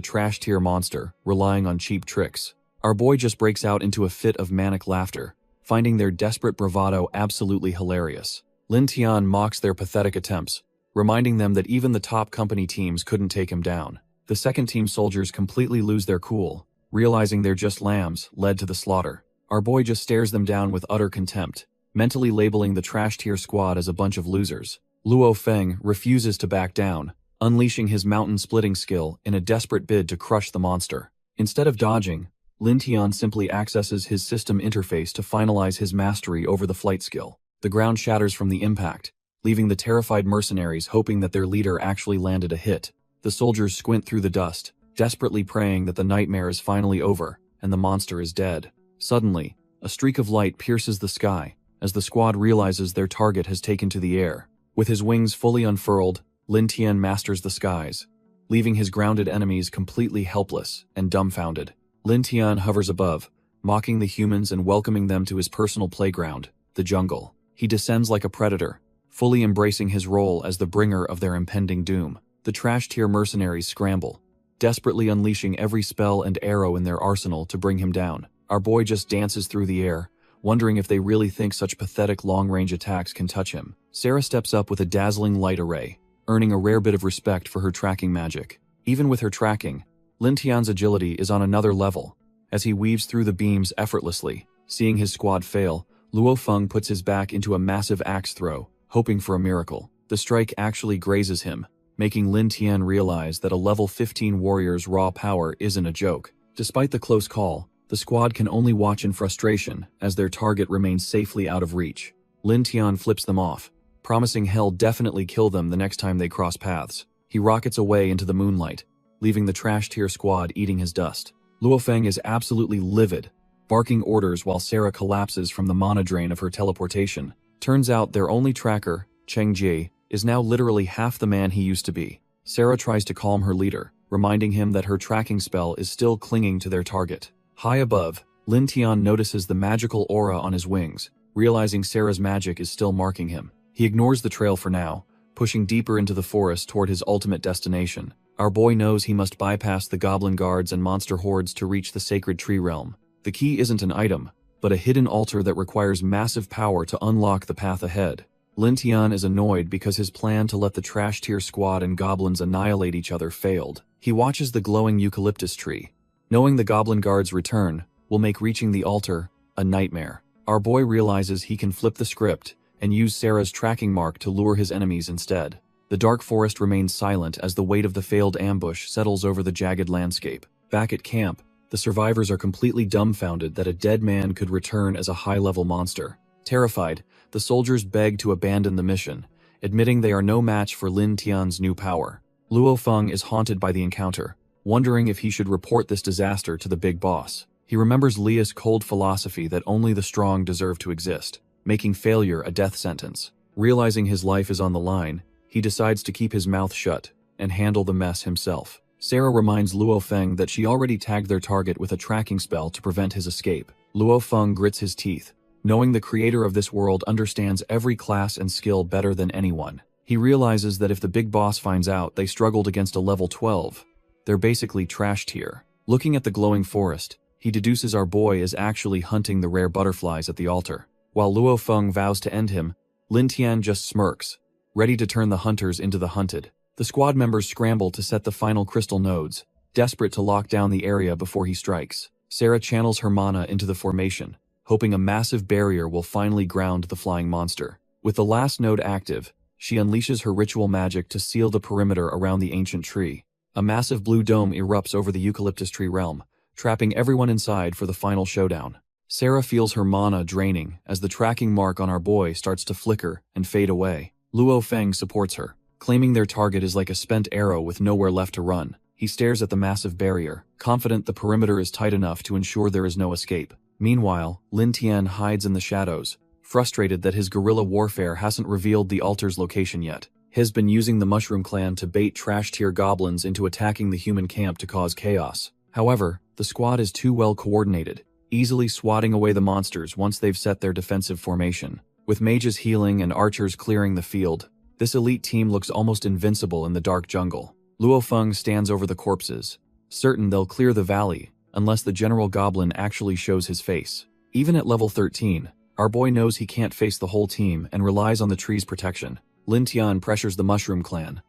trash-tier monster, relying on cheap tricks. Our boy just breaks out into a fit of manic laughter, finding their desperate bravado absolutely hilarious. Lin Tian mocks their pathetic attempts, reminding them that even the top company teams couldn't take him down. The second team soldiers completely lose their cool, realizing they're just lambs led to the slaughter. Our boy just stares them down with utter contempt, mentally labeling the trash-tier squad as a bunch of losers. Luo Feng refuses to back down, unleashing his mountain-splitting skill in a desperate bid to crush the monster. Instead of dodging, Lin Tian simply accesses his system interface to finalize his mastery over the flight skill. The ground shatters from the impact, leaving the terrified mercenaries hoping that their leader actually landed a hit. The soldiers squint through the dust, desperately praying that the nightmare is finally over and the monster is dead. Suddenly, a streak of light pierces the sky as the squad realizes their target has taken to the air. With his wings fully unfurled, Lin Tian masters the skies, leaving his grounded enemies completely helpless and dumbfounded. Lin Tian hovers above, mocking the humans and welcoming them to his personal playground, the jungle. He descends like a predator, fully embracing his role as the bringer of their impending doom. The trash-tier mercenaries scramble, desperately unleashing every spell and arrow in their arsenal to bring him down. Our boy just dances through the air, wondering if they really think such pathetic long-range attacks can touch him. Sarah steps up with a dazzling light array, earning a rare bit of respect for her tracking magic. Even with her tracking, Lin Tian's agility is on another level, as he weaves through the beams effortlessly. Seeing his squad fail, Luo Feng puts his back into a massive axe throw, hoping for a miracle. The strike actually grazes him, making Lin Tian realize that a level 15 warrior's raw power isn't a joke. Despite the close call, the squad can only watch in frustration as their target remains safely out of reach. Lin Tian flips them off, promising he'll definitely kill them the next time they cross paths. He rockets away into the moonlight, leaving the trash-tier squad eating his dust. Luo Feng is absolutely livid, barking orders while Sarah collapses from the mana drain of her teleportation. Turns out their only tracker, Cheng Jie, is now literally half the man he used to be. Sarah tries to calm her leader, reminding him that her tracking spell is still clinging to their target. High above, Lin Tian notices the magical aura on his wings, realizing Sarah's magic is still marking him. He ignores the trail for now, pushing deeper into the forest toward his ultimate destination. Our boy knows he must bypass the goblin guards and monster hordes to reach the sacred tree realm. The key isn't an item, but a hidden altar that requires massive power to unlock the path ahead. Lin Tian is annoyed because his plan to let the trash-tier squad and goblins annihilate each other failed. He watches the glowing eucalyptus tree, knowing the goblin guards' return will make reaching the altar a nightmare. Our boy realizes he can flip the script and use Sarah's tracking mark to lure his enemies instead. The dark forest remains silent as the weight of the failed ambush settles over the jagged landscape. Back at camp, the survivors are completely dumbfounded that a dead man could return as a high-level monster. Terrified, the soldiers beg to abandon the mission, admitting they are no match for Lin Tian's new power. Luo Feng is haunted by the encounter, wondering if he should report this disaster to the big boss. He remembers Lia's cold philosophy that only the strong deserve to exist, making failure a death sentence. Realizing his life is on the line, he decides to keep his mouth shut and handle the mess himself. Sarah reminds Luo Feng that she already tagged their target with a tracking spell to prevent his escape. Luo Feng grits his teeth, knowing the creator of this world understands every class and skill better than anyone. He realizes that if the big boss finds out they struggled against a level 12, they're basically trash tier. Looking at the glowing forest, he deduces our boy is actually hunting the rare butterflies at the altar. While Luo Feng vows to end him, Lin Tian just smirks, ready to turn the hunters into the hunted. The squad members scramble to set the final crystal nodes, desperate to lock down the area before he strikes. Sarah channels her mana into the formation, hoping a massive barrier will finally ground the flying monster. With the last node active, she unleashes her ritual magic to seal the perimeter around the ancient tree. A massive blue dome erupts over the eucalyptus tree realm, trapping everyone inside for the final showdown. Sarah feels her mana draining as the tracking mark on our boy starts to flicker and fade away. Luo Feng supports her, claiming their target is like a spent arrow with nowhere left to run. He stares at the massive barrier, confident the perimeter is tight enough to ensure there is no escape. Meanwhile, Lin Tian hides in the shadows, frustrated that his guerrilla warfare hasn't revealed the altar's location yet. He's been using the Mushroom Clan to bait trash-tier goblins into attacking the human camp to cause chaos. However, the squad is too well coordinated, easily swatting away the monsters once they've set their defensive formation. With mages healing and archers clearing the field, this elite team looks almost invincible in the dark jungle. Luo Feng stands over the corpses, certain they'll clear the valley unless the general goblin actually shows his face. Even at level 13, our boy knows he can't face the whole team and relies on the tree's protection. Lin Tian pressures the Mushroom Clan,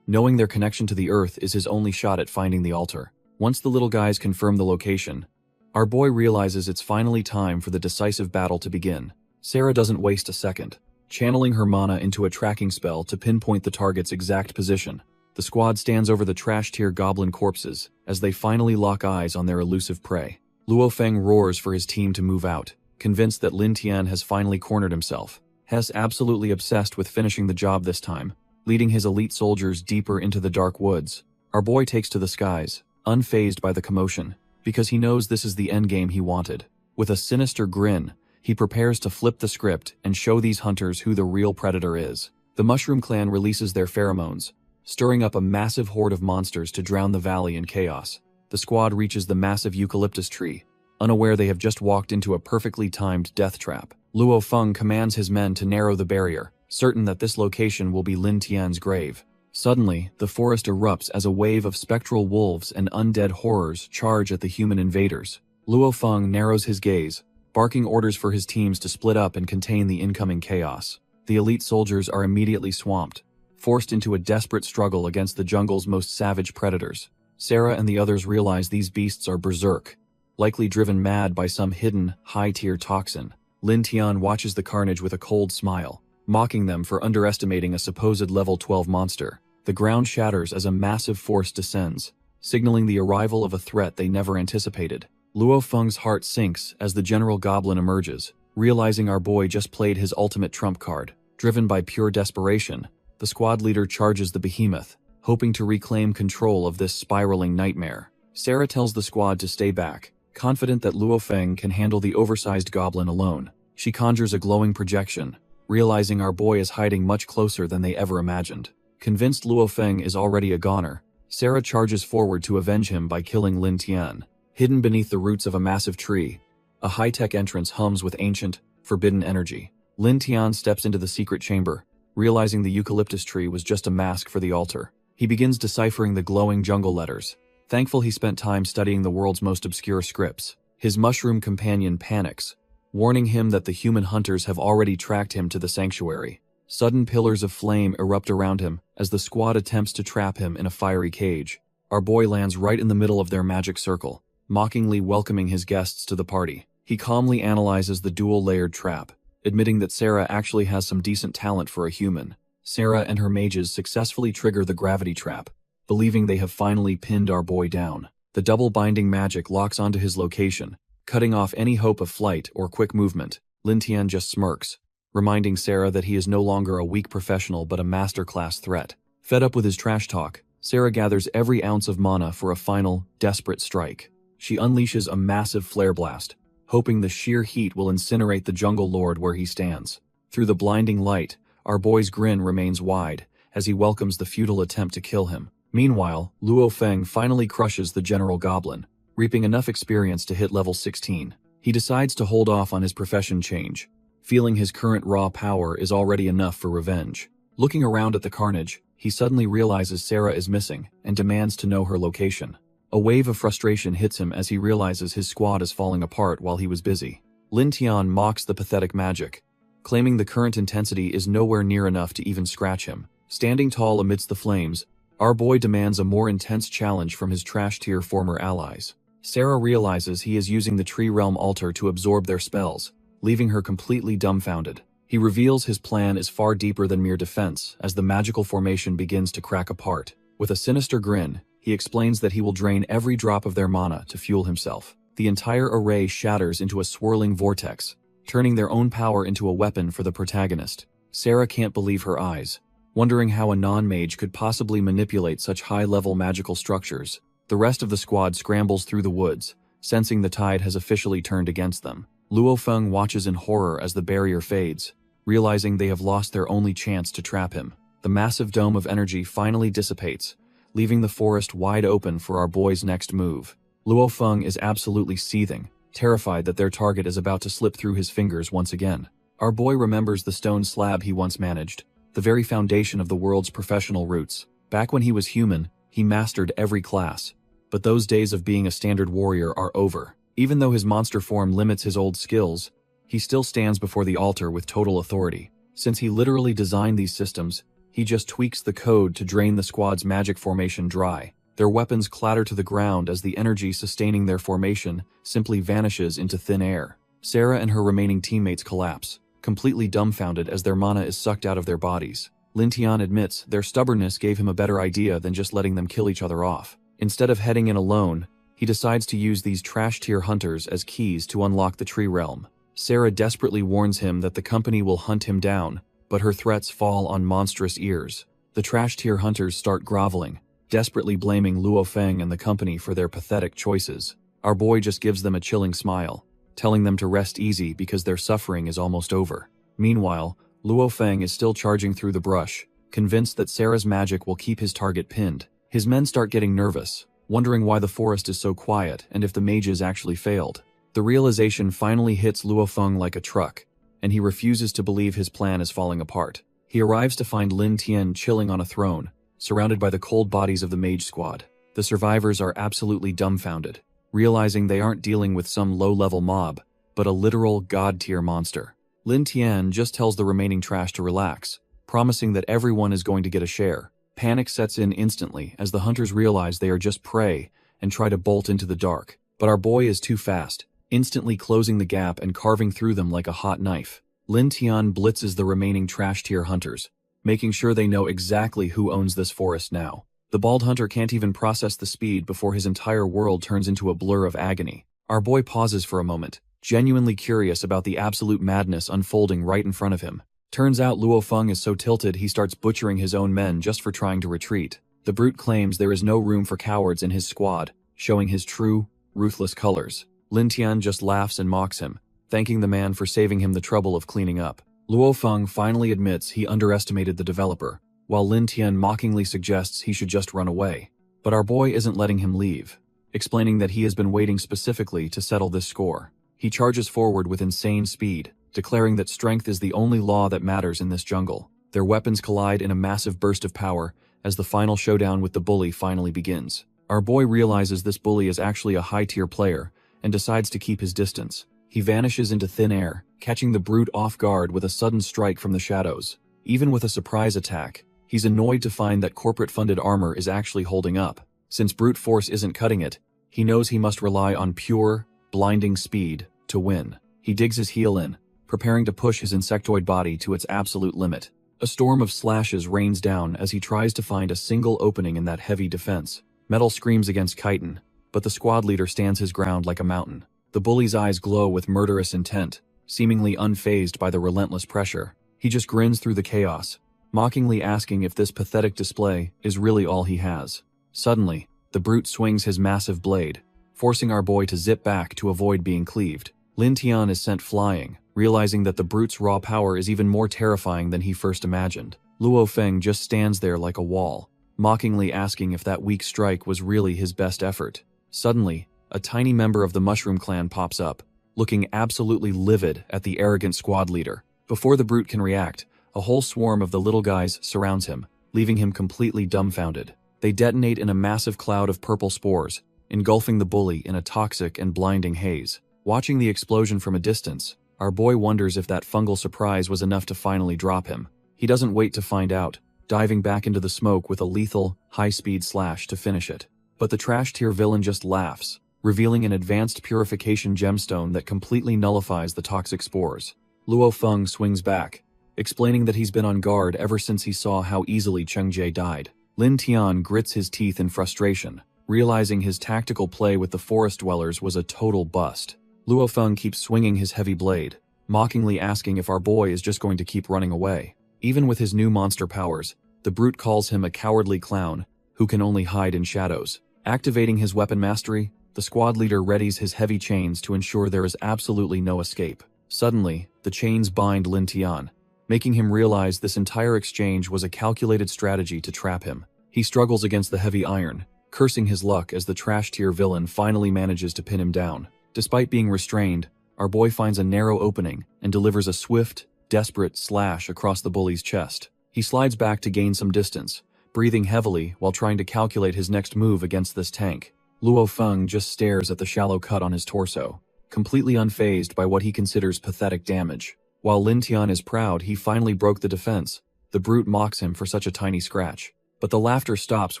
knowing their connection to the earth is his only shot at finding the altar. Once the little guys confirm the location, our boy realizes it's finally time for the decisive battle to begin. Sarah doesn't waste a second, channeling her mana into a tracking spell to pinpoint the target's exact position. The squad stands over the trash-tier goblin corpses as they finally lock eyes on their elusive prey. Luo Feng roars for his team to move out, convinced that Lin Tian has finally cornered himself. He's absolutely obsessed with finishing the job this time, leading his elite soldiers deeper into the dark woods. Our boy takes to the skies, unfazed by the commotion, because he knows this is the endgame he wanted. With a sinister grin, he prepares to flip the script and show these hunters who the real predator is. The Mushroom Clan releases their pheromones, stirring up a massive horde of monsters to drown the valley in chaos. The squad reaches the massive eucalyptus tree, unaware they have just walked into a perfectly timed death trap. Luo Feng commands his men to narrow the barrier, certain that this location will be Lin Tian's grave. Suddenly, the forest erupts as a wave of spectral wolves and undead horrors charge at the human invaders. Luo Feng narrows his gaze, barking orders for his teams to split up and contain the incoming chaos. The elite soldiers are immediately swamped, forced into a desperate struggle against the jungle's most savage predators. Sarah and the others realize these beasts are berserk, likely driven mad by some hidden, high-tier toxin. Lin Tian watches the carnage with a cold smile, mocking them for underestimating a supposed level 12 monster. The ground shatters as a massive force descends, signaling the arrival of a threat they never anticipated. Luo Feng's heart sinks as the General Goblin emerges, realizing our boy just played his ultimate trump card. Driven by pure desperation, the squad leader charges the behemoth, hoping to reclaim control of this spiraling nightmare. Sarah tells the squad to stay back, confident that Luo Feng can handle the oversized goblin alone. She conjures a glowing projection, realizing our boy is hiding much closer than they ever imagined. Convinced Luo Feng is already a goner, Sarah charges forward to avenge him by killing Lin Tian. Hidden beneath the roots of a massive tree, a high-tech entrance hums with ancient, forbidden energy. Lin Tian steps into the secret chamber, realizing the eucalyptus tree was just a mask for the altar. He begins deciphering the glowing jungle letters, thankful he spent time studying the world's most obscure scripts. His mushroom companion panics, warning him that the human hunters have already tracked him to the sanctuary. Sudden pillars of flame erupt around him as the squad attempts to trap him in a fiery cage. Our boy lands right in the middle of their magic circle, mockingly welcoming his guests to the party. He calmly analyzes the dual-layered trap, admitting that Sarah actually has some decent talent for a human. Sarah and her mages successfully trigger the gravity trap, believing they have finally pinned our boy down. The double binding magic locks onto his location, cutting off any hope of flight or quick movement. Lin Tian just smirks, reminding Sarah that he is no longer a weak professional but a masterclass threat. Fed up with his trash talk, Sarah gathers every ounce of mana for a final, desperate strike. She unleashes a massive flare blast, hoping the sheer heat will incinerate the jungle lord where he stands. Through the blinding light, our boy's grin remains wide as he welcomes the futile attempt to kill him. Meanwhile, Luo Feng finally crushes the general goblin, reaping enough experience to hit level 16. He decides to hold off on his profession change, feeling his current raw power is already enough for revenge. Looking around at the carnage, he suddenly realizes Sarah is missing and demands to know her location. A wave of frustration hits him as he realizes his squad is falling apart while he was busy. Lin Tian mocks the pathetic magic, claiming the current intensity is nowhere near enough to even scratch him. Standing tall amidst the flames, our boy demands a more intense challenge from his trash-tier former allies. Sarah realizes he is using the Tree Realm altar to absorb their spells, leaving her completely dumbfounded. He reveals his plan is far deeper than mere defense as the magical formation begins to crack apart. With a sinister grin, he explains that he will drain every drop of their mana to fuel himself. The entire array shatters into a swirling vortex, turning their own power into a weapon for the protagonist. Sarah can't believe her eyes, wondering how a non-mage could possibly manipulate such high-level magical structures. The rest of the squad scrambles through the woods, sensing the tide has officially turned against them. Luo Feng watches in horror as the barrier fades, realizing they have lost their only chance to trap him. The massive dome of energy finally dissipates, leaving the forest wide open for our boy's next move. Luo Feng is absolutely seething, terrified that their target is about to slip through his fingers once again. Our boy remembers the stone slab he once managed, the very foundation of the world's professional roots. Back when he was human, he mastered every class. But those days of being a standard warrior are over. Even though his monster form limits his old skills, he still stands before the altar with total authority. Since he literally designed these systems, he just tweaks the code to drain the squad's magic formation dry. Their weapons clatter to the ground as the energy sustaining their formation simply vanishes into thin air. Sarah and her remaining teammates collapse, completely dumbfounded as their mana is sucked out of their bodies. Lin Tian admits their stubbornness gave him a better idea than just letting them kill each other off. Instead of heading in alone, he decides to use these trash-tier hunters as keys to unlock the Tree Realm. Sarah desperately warns him that the company will hunt him down, but her threats fall on monstrous ears. The trash-tier hunters start groveling, desperately blaming Luo Feng and the company for their pathetic choices. Our boy just gives them a chilling smile, telling them to rest easy because their suffering is almost over. Meanwhile, Luo Feng is still charging through the brush, convinced that Sarah's magic will keep his target pinned. His men start getting nervous, wondering why the forest is so quiet and if the mages actually failed. The realization finally hits Luo Feng like a truck, and he refuses to believe his plan is falling apart. He arrives to find Lin Tian chilling on a throne, surrounded by the cold bodies of the mage squad. The survivors are absolutely dumbfounded, realizing they aren't dealing with some low-level mob, but a literal god-tier monster. Lin Tian just tells the remaining trash to relax, promising that everyone is going to get a share. Panic sets in instantly as the hunters realize they are just prey and try to bolt into the dark. But our boy is too fast, instantly closing the gap and carving through them like a hot knife. Lin Tian blitzes the remaining trash-tier hunters, making sure they know exactly who owns this forest now. The bald hunter can't even process the speed before his entire world turns into a blur of agony. Our boy pauses for a moment, genuinely curious about the absolute madness unfolding right in front of him. Turns out Luo Feng is so tilted he starts butchering his own men just for trying to retreat. The brute claims there is no room for cowards in his squad, showing his true, ruthless colors. Lin Tian just laughs and mocks him, thanking the man for saving him the trouble of cleaning up. Luo Feng finally admits he underestimated the developer, while Lin Tian mockingly suggests he should just run away. But our boy isn't letting him leave, explaining that he has been waiting specifically to settle this score. He charges forward with insane speed, declaring that strength is the only law that matters in this jungle. Their weapons collide in a massive burst of power as the final showdown with the bully finally begins. Our boy realizes this bully is actually a high-tier player and decides to keep his distance. He vanishes into thin air, catching the brute off guard with a sudden strike from the shadows. Even with a surprise attack, he's annoyed to find that corporate-funded armor is actually holding up. Since brute force isn't cutting it, he knows he must rely on pure, blinding speed to win. He digs his heel in, preparing to push his insectoid body to its absolute limit. A storm of slashes rains down as he tries to find a single opening in that heavy defense. Metal screams against chitin, but the squad leader stands his ground like a mountain. The bully's eyes glow with murderous intent, seemingly unfazed by the relentless pressure. He just grins through the chaos, mockingly asking if this pathetic display is really all he has. Suddenly, the brute swings his massive blade, forcing our boy to zip back to avoid being cleaved. Lin Tian is sent flying, realizing that the brute's raw power is even more terrifying than he first imagined. Luo Feng just stands there like a wall, mockingly asking if that weak strike was really his best effort. Suddenly, a tiny member of the Mushroom Clan pops up, looking absolutely livid at the arrogant squad leader. Before the brute can react, a whole swarm of the little guys surrounds him, leaving him completely dumbfounded. They detonate in a massive cloud of purple spores, engulfing the bully in a toxic and blinding haze. Watching the explosion from a distance, our boy wonders if that fungal surprise was enough to finally drop him. He doesn't wait to find out, diving back into the smoke with a lethal, high-speed slash to finish it. But the trash-tier villain just laughs, revealing an advanced purification gemstone that completely nullifies the toxic spores. Luo Feng swings back, explaining that he's been on guard ever since he saw how easily Cheng Jie died. Lin Tian grits his teeth in frustration, realizing his tactical play with the forest dwellers was a total bust. Luo Feng keeps swinging his heavy blade, mockingly asking if our boy is just going to keep running away. Even with his new monster powers, the brute calls him a cowardly clown who can only hide in shadows. Activating his weapon mastery, the squad leader readies his heavy chains to ensure there is absolutely no escape. Suddenly, the chains bind Lin Tian, making him realize this entire exchange was a calculated strategy to trap him. He struggles against the heavy iron, cursing his luck as the trash-tier villain finally manages to pin him down. Despite being restrained, our boy finds a narrow opening and delivers a swift, desperate slash across the bully's chest. He slides back to gain some distance, breathing heavily while trying to calculate his next move against this tank. Luo Feng just stares at the shallow cut on his torso, completely unfazed by what he considers pathetic damage. While Lin Tian is proud he finally broke the defense, the brute mocks him for such a tiny scratch. But the laughter stops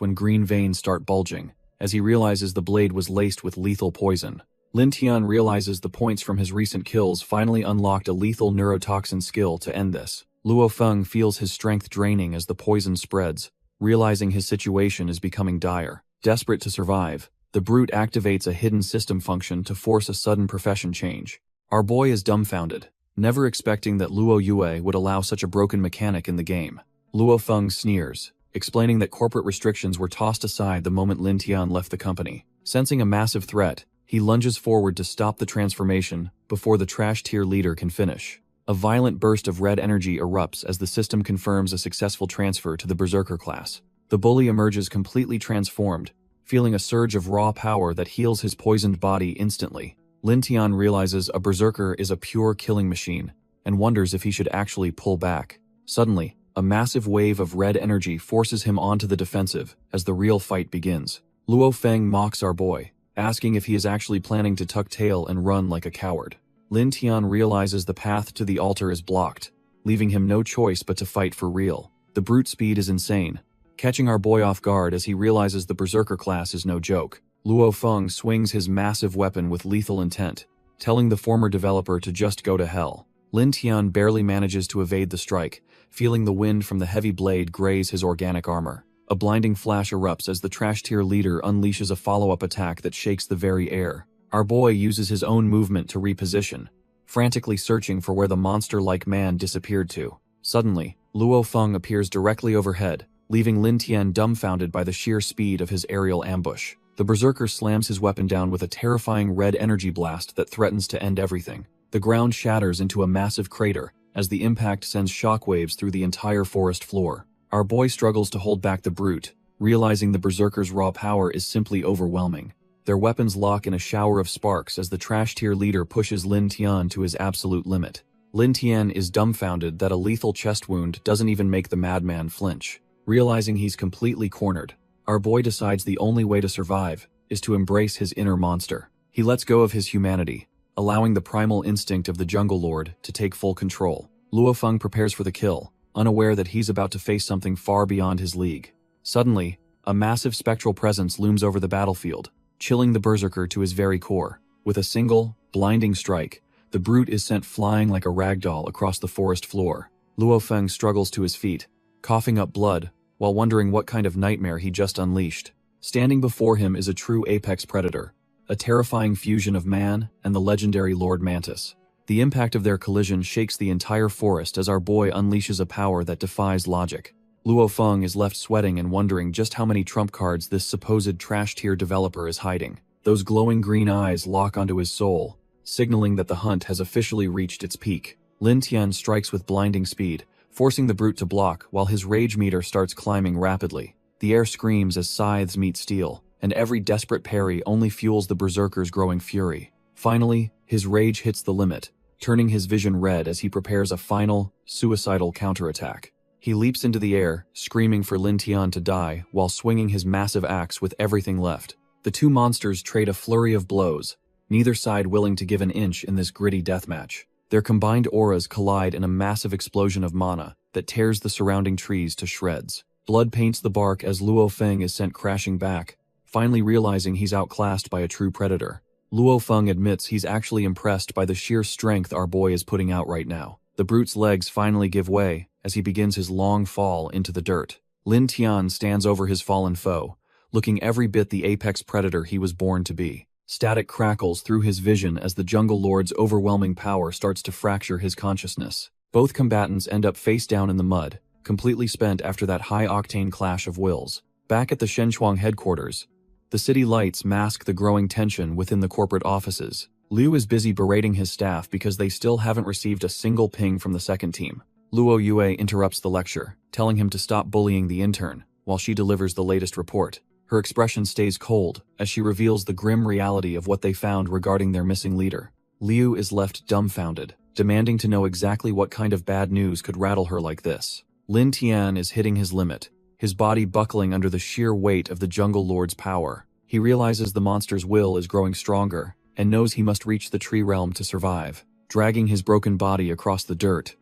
when green veins start bulging, as he realizes the blade was laced with lethal poison. Lin Tian realizes the points from his recent kills finally unlocked a lethal neurotoxin skill to end this. Luo Feng feels his strength draining as the poison spreads, realizing his situation is becoming dire. Desperate to survive, the brute activates a hidden system function to force a sudden profession change. Our boy is dumbfounded, never expecting that Luo Yue would allow such a broken mechanic in the game. Luo Feng sneers, explaining that corporate restrictions were tossed aside the moment Lin Tian left the company. Sensing a massive threat, he lunges forward to stop the transformation before the trash-tier leader can finish. A violent burst of red energy erupts as the system confirms a successful transfer to the Berserker class. The bully emerges completely transformed, feeling a surge of raw power that heals his poisoned body instantly. Lin Tian realizes a Berserker is a pure killing machine, and wonders if he should actually pull back. Suddenly, a massive wave of red energy forces him onto the defensive as the real fight begins. Luo Feng mocks our boy, asking if he is actually planning to tuck tail and run like a coward. Lin Tian realizes the path to the altar is blocked, leaving him no choice but to fight for real. The brute speed is insane, catching our boy off guard as he realizes the Berserker class is no joke. Luo Feng swings his massive weapon with lethal intent, telling the former developer to just go to hell. Lin Tian barely manages to evade the strike, feeling the wind from the heavy blade graze his organic armor. A blinding flash erupts as the trash-tier leader unleashes a follow-up attack that shakes the very air. Our boy uses his own movement to reposition, frantically searching for where the monster-like man disappeared to. Suddenly, Luo Feng appears directly overhead, leaving Lin Tian dumbfounded by the sheer speed of his aerial ambush. The Berserker slams his weapon down with a terrifying red energy blast that threatens to end everything. The ground shatters into a massive crater as the impact sends shockwaves through the entire forest floor. Our boy struggles to hold back the brute, realizing the Berserker's raw power is simply overwhelming. Their weapons lock in a shower of sparks as the trash-tier leader pushes Lin Tian to his absolute limit. Lin Tian is dumbfounded that a lethal chest wound doesn't even make the madman flinch. Realizing he's completely cornered, our boy decides the only way to survive is to embrace his inner monster. He lets go of his humanity, allowing the primal instinct of the Jungle Lord to take full control. Luo Feng prepares for the kill, unaware that he's about to face something far beyond his league. Suddenly, a massive spectral presence looms over the battlefield, chilling the Berserker to his very core. With a single, blinding strike, the brute is sent flying like a ragdoll across the forest floor. Luo Feng struggles to his feet, coughing up blood, while wondering what kind of nightmare he just unleashed. Standing before him is a true apex predator, a terrifying fusion of man and the legendary Lord Mantis. The impact of their collision shakes the entire forest as our boy unleashes a power that defies logic. Luo Feng is left sweating and wondering just how many trump cards this supposed trash-tier developer is hiding. Those glowing green eyes lock onto his soul, signaling that the hunt has officially reached its peak. Lin Tian strikes with blinding speed, forcing the brute to block while his rage meter starts climbing rapidly. The air screams as scythes meet steel, and every desperate parry only fuels the berserker's growing fury. Finally, his rage hits the limit, turning his vision red as he prepares a final, suicidal counterattack. He leaps into the air, screaming for Lin Tian to die while swinging his massive axe with everything left. The two monsters trade a flurry of blows, neither side willing to give an inch in this gritty deathmatch. Their combined auras collide in a massive explosion of mana that tears the surrounding trees to shreds. Blood paints the bark as Luo Feng is sent crashing back, finally realizing he's outclassed by a true predator. Luo Feng admits he's actually impressed by the sheer strength our boy is putting out right now. The brute's legs finally give way as he begins his long fall into the dirt. Lin Tian stands over his fallen foe, looking every bit the apex predator he was born to be. Static crackles through his vision as the Jungle Lord's overwhelming power starts to fracture his consciousness. Both combatants end up face down in the mud, completely spent after that high-octane clash of wills. Back at the Shenchuang headquarters, the city lights mask the growing tension within the corporate offices. Liu is busy berating his staff because they still haven't received a single ping from the second team. Luo Yue interrupts the lecture, telling him to stop bullying the intern, while she delivers the latest report. Her expression stays cold as she reveals the grim reality of what they found regarding their missing leader. Liu is left dumbfounded, demanding to know exactly what kind of bad news could rattle her like this. Lin Tian is hitting his limit, his body buckling under the sheer weight of the Jungle Lord's power. He realizes the monster's will is growing stronger, and knows he must reach the tree realm to survive. Dragging his broken body across the dirt,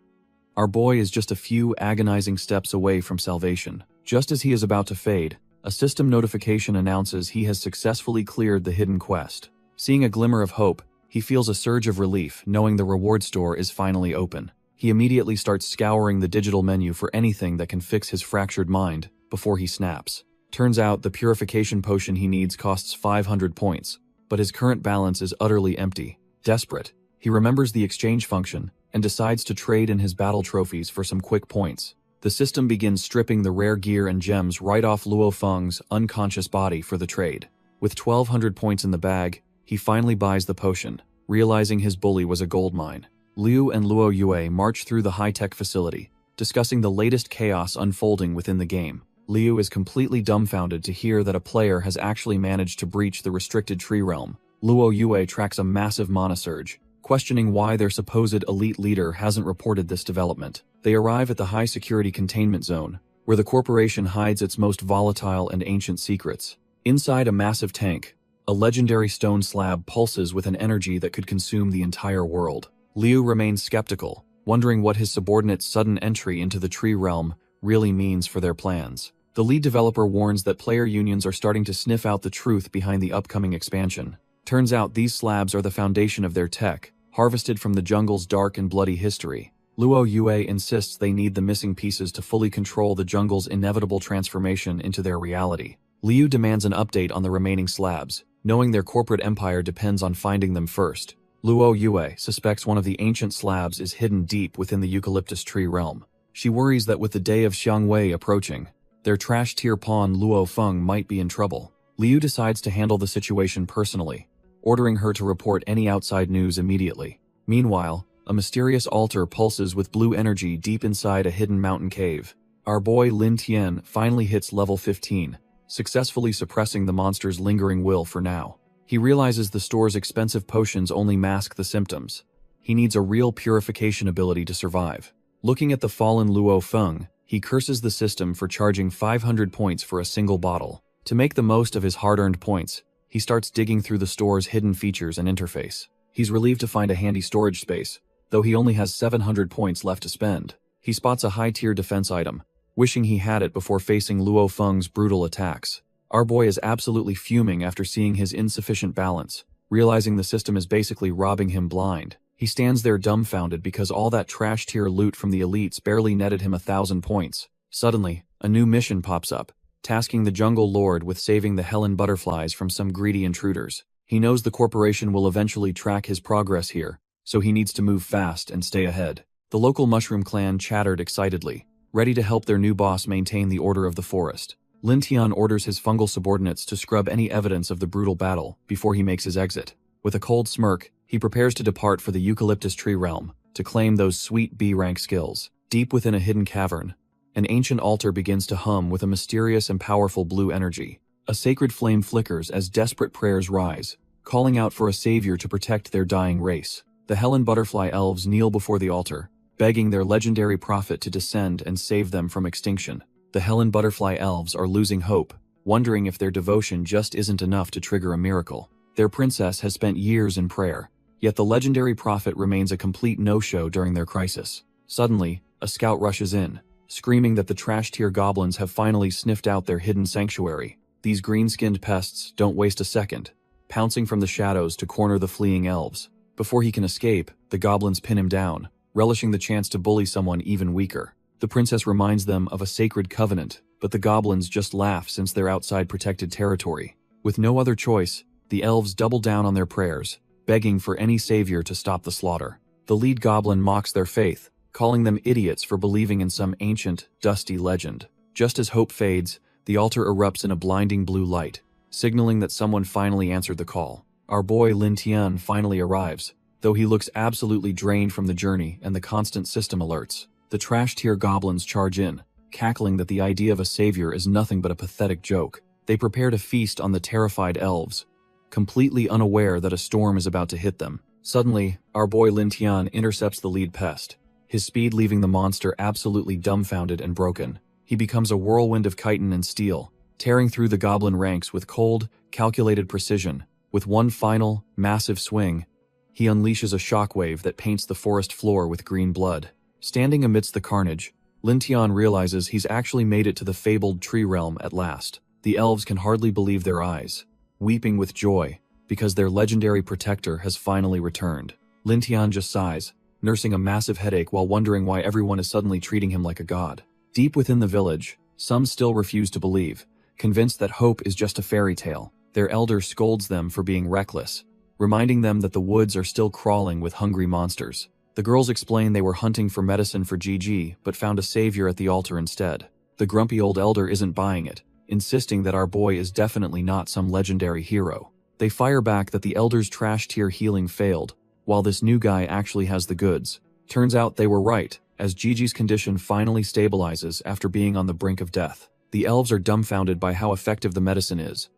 our boy is just a few agonizing steps away from salvation. Just as he is about to fade, a system notification announces he has successfully cleared the hidden quest. Seeing a glimmer of hope, he feels a surge of relief knowing the reward store is finally open. He immediately starts scouring the digital menu for anything that can fix his fractured mind before he snaps. Turns out the purification potion he needs costs 500 points, but his current balance is utterly empty. Desperate, he remembers the exchange function and decides to trade in his battle trophies for some quick points. The system begins stripping the rare gear and gems right off Luo Feng's unconscious body for the trade. With 1,200 points in the bag, he finally buys the potion, realizing his bully was a gold mine. Liu and Luo Yue march through the high-tech facility, discussing the latest chaos unfolding within the game. Liu is completely dumbfounded to hear that a player has actually managed to breach the restricted tree realm. Luo Yue tracks a massive mana surge, questioning why their supposed elite leader hasn't reported this development. They arrive at the high-security containment zone, where the corporation hides its most volatile and ancient secrets. Inside a massive tank, a legendary stone slab pulses with an energy that could consume the entire world. Liu remains skeptical, wondering what his subordinate's sudden entry into the tree realm really means for their plans. The lead developer warns that player unions are starting to sniff out the truth behind the upcoming expansion. Turns out these slabs are the foundation of their tech, harvested from the jungle's dark and bloody history. Luo Yue insists they need the missing pieces to fully control the jungle's inevitable transformation into their reality. Liu demands an update on the remaining slabs, knowing their corporate empire depends on finding them first. Luo Yue suspects one of the ancient slabs is hidden deep within the eucalyptus tree realm. She worries that with the day of Xiangwei approaching, their trash-tier pawn Luo Feng might be in trouble. Liu decides to handle the situation personally, ordering her to report any outside news immediately. Meanwhile, a mysterious altar pulses with blue energy deep inside a hidden mountain cave. Our boy Lin Tian finally hits level 15, successfully suppressing the monster's lingering will for now. He realizes the store's expensive potions only mask the symptoms. He needs a real purification ability to survive. Looking at the fallen Luo Feng, he curses the system for charging 500 points for a single bottle. To make the most of his hard-earned points, he starts digging through the store's hidden features and interface. He's relieved to find a handy storage space, though he only has 700 points left to spend. He spots a high-tier defense item, wishing he had it before facing Luo Feng's brutal attacks. Our boy is absolutely fuming after seeing his insufficient balance, realizing the system is basically robbing him blind. He stands there dumbfounded because all that trash-tier loot from the elites barely netted him 1,000 points. Suddenly, a new mission pops up, tasking the Jungle Lord with saving the Helen butterflies from some greedy intruders. He knows the corporation will eventually track his progress here, so he needs to move fast and stay ahead. The local mushroom clan chattered excitedly, ready to help their new boss maintain the order of the forest. Lin Tian orders his fungal subordinates to scrub any evidence of the brutal battle before he makes his exit. With a cold smirk, he prepares to depart for the eucalyptus tree realm to claim those sweet B-rank skills. Deep within a hidden cavern, an ancient altar begins to hum with a mysterious and powerful blue energy. A sacred flame flickers as desperate prayers rise, calling out for a savior to protect their dying race. The Helen Butterfly elves kneel before the altar, begging their legendary prophet to descend and save them from extinction. The Helen Butterfly elves are losing hope, wondering if their devotion just isn't enough to trigger a miracle. Their princess has spent years in prayer, yet the legendary prophet remains a complete no-show during their crisis. Suddenly, a scout rushes in, screaming that the trash-tier goblins have finally sniffed out their hidden sanctuary. These green-skinned pests don't waste a second, pouncing from the shadows to corner the fleeing elves. Before he can escape, the goblins pin him down, relishing the chance to bully someone even weaker. The princess reminds them of a sacred covenant, but the goblins just laugh since they're outside protected territory. With no other choice, the elves double down on their prayers, begging for any savior to stop the slaughter. The lead goblin mocks their faith, calling them idiots for believing in some ancient, dusty legend. Just as hope fades, the altar erupts in a blinding blue light, signaling that someone finally answered the call. Our boy Lin Tian finally arrives, though he looks absolutely drained from the journey and the constant system alerts. The trash-tier goblins charge in, cackling that the idea of a savior is nothing but a pathetic joke. They prepare to feast on the terrified elves, completely unaware that a storm is about to hit them. Suddenly, our boy Lin Tian intercepts the lead pest, his speed leaving the monster absolutely dumbfounded and broken. He becomes a whirlwind of chitin and steel, tearing through the goblin ranks with cold, calculated precision. With one final, massive swing, he unleashes a shockwave that paints the forest floor with green blood. Standing amidst the carnage, Lin Tian realizes he's actually made it to the fabled tree realm at last. The elves can hardly believe their eyes, weeping with joy, because their legendary protector has finally returned. Lin Tian just sighs, nursing a massive headache while wondering why everyone is suddenly treating him like a god. Deep within the village, some still refuse to believe, convinced that hope is just a fairy tale. Their elder scolds them for being reckless, reminding them that the woods are still crawling with hungry monsters. The girls explain they were hunting for medicine for Gigi, but found a savior at the altar instead. The grumpy old elder isn't buying it, insisting that our boy is definitely not some legendary hero. They fire back that the elder's trash-tier healing failed, while this new guy actually has the goods. Turns out they were right, as Gigi's condition finally stabilizes after being on the brink of death. The elves are dumbfounded by how effective the medicine is,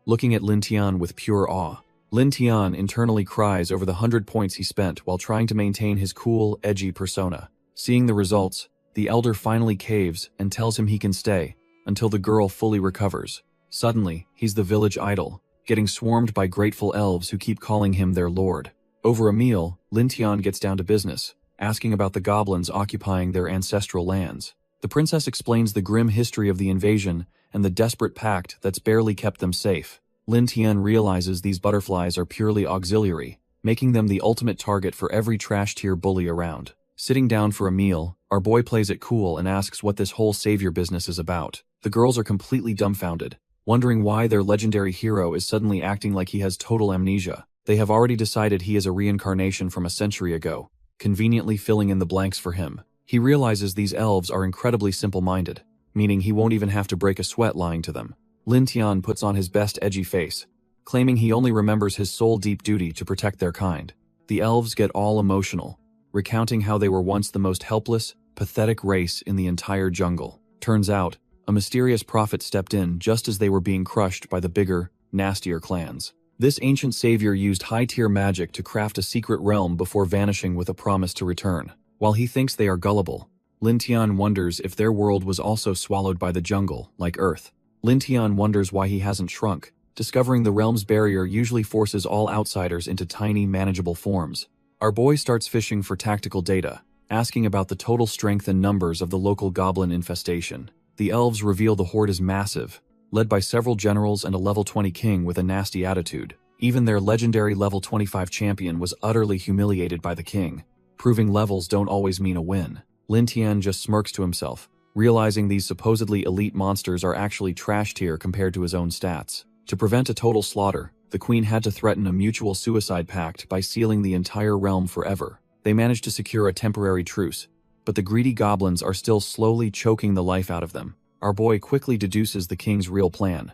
looking at Lin Tian with pure awe. Lin Tian internally cries over the 100 points he spent while trying to maintain his cool, edgy persona. Seeing the results, the elder finally caves and tells him he can stay until the girl fully recovers. Suddenly, he's the village idol, getting swarmed by grateful elves who keep calling him their lord. Over a meal, Lin Tian gets down to business, asking about the goblins occupying their ancestral lands. The princess explains the grim history of the invasion and the desperate pact that's barely kept them safe. Lin Tian realizes these butterflies are purely auxiliary, making them the ultimate target for every trash-tier bully around. Sitting down for a meal, our boy plays it cool and asks what this whole savior business is about. The girls are completely dumbfounded, wondering why their legendary hero is suddenly acting like he has total amnesia. They have already decided he is a reincarnation from a century ago, conveniently filling in the blanks for him. He realizes these elves are incredibly simple-minded, meaning he won't even have to break a sweat lying to them. Lin Tian puts on his best edgy face, claiming he only remembers his sole deep duty to protect their kind. The elves get all emotional, recounting how they were once the most helpless, pathetic race in the entire jungle. Turns out, a mysterious prophet stepped in just as they were being crushed by the bigger, nastier clans. This ancient savior used high-tier magic to craft a secret realm before vanishing with a promise to return. While he thinks they are gullible, Lin Tian wonders if their world was also swallowed by the jungle, like Earth. Lin Tian wonders why he hasn't shrunk, discovering the realm's barrier usually forces all outsiders into tiny, manageable forms. Our boy starts fishing for tactical data, asking about the total strength and numbers of the local goblin infestation. The elves reveal the horde is massive, led by several generals and a level 20 king with a nasty attitude. Even their legendary level 25 champion was utterly humiliated by the king, proving levels don't always mean a win. Lin Tian just smirks to himself, realizing these supposedly elite monsters are actually trash tier compared to his own stats. To prevent a total slaughter, the queen had to threaten a mutual suicide pact by sealing the entire realm forever. They managed to secure a temporary truce, but the greedy goblins are still slowly choking the life out of them. Our boy quickly deduces the king's real plan,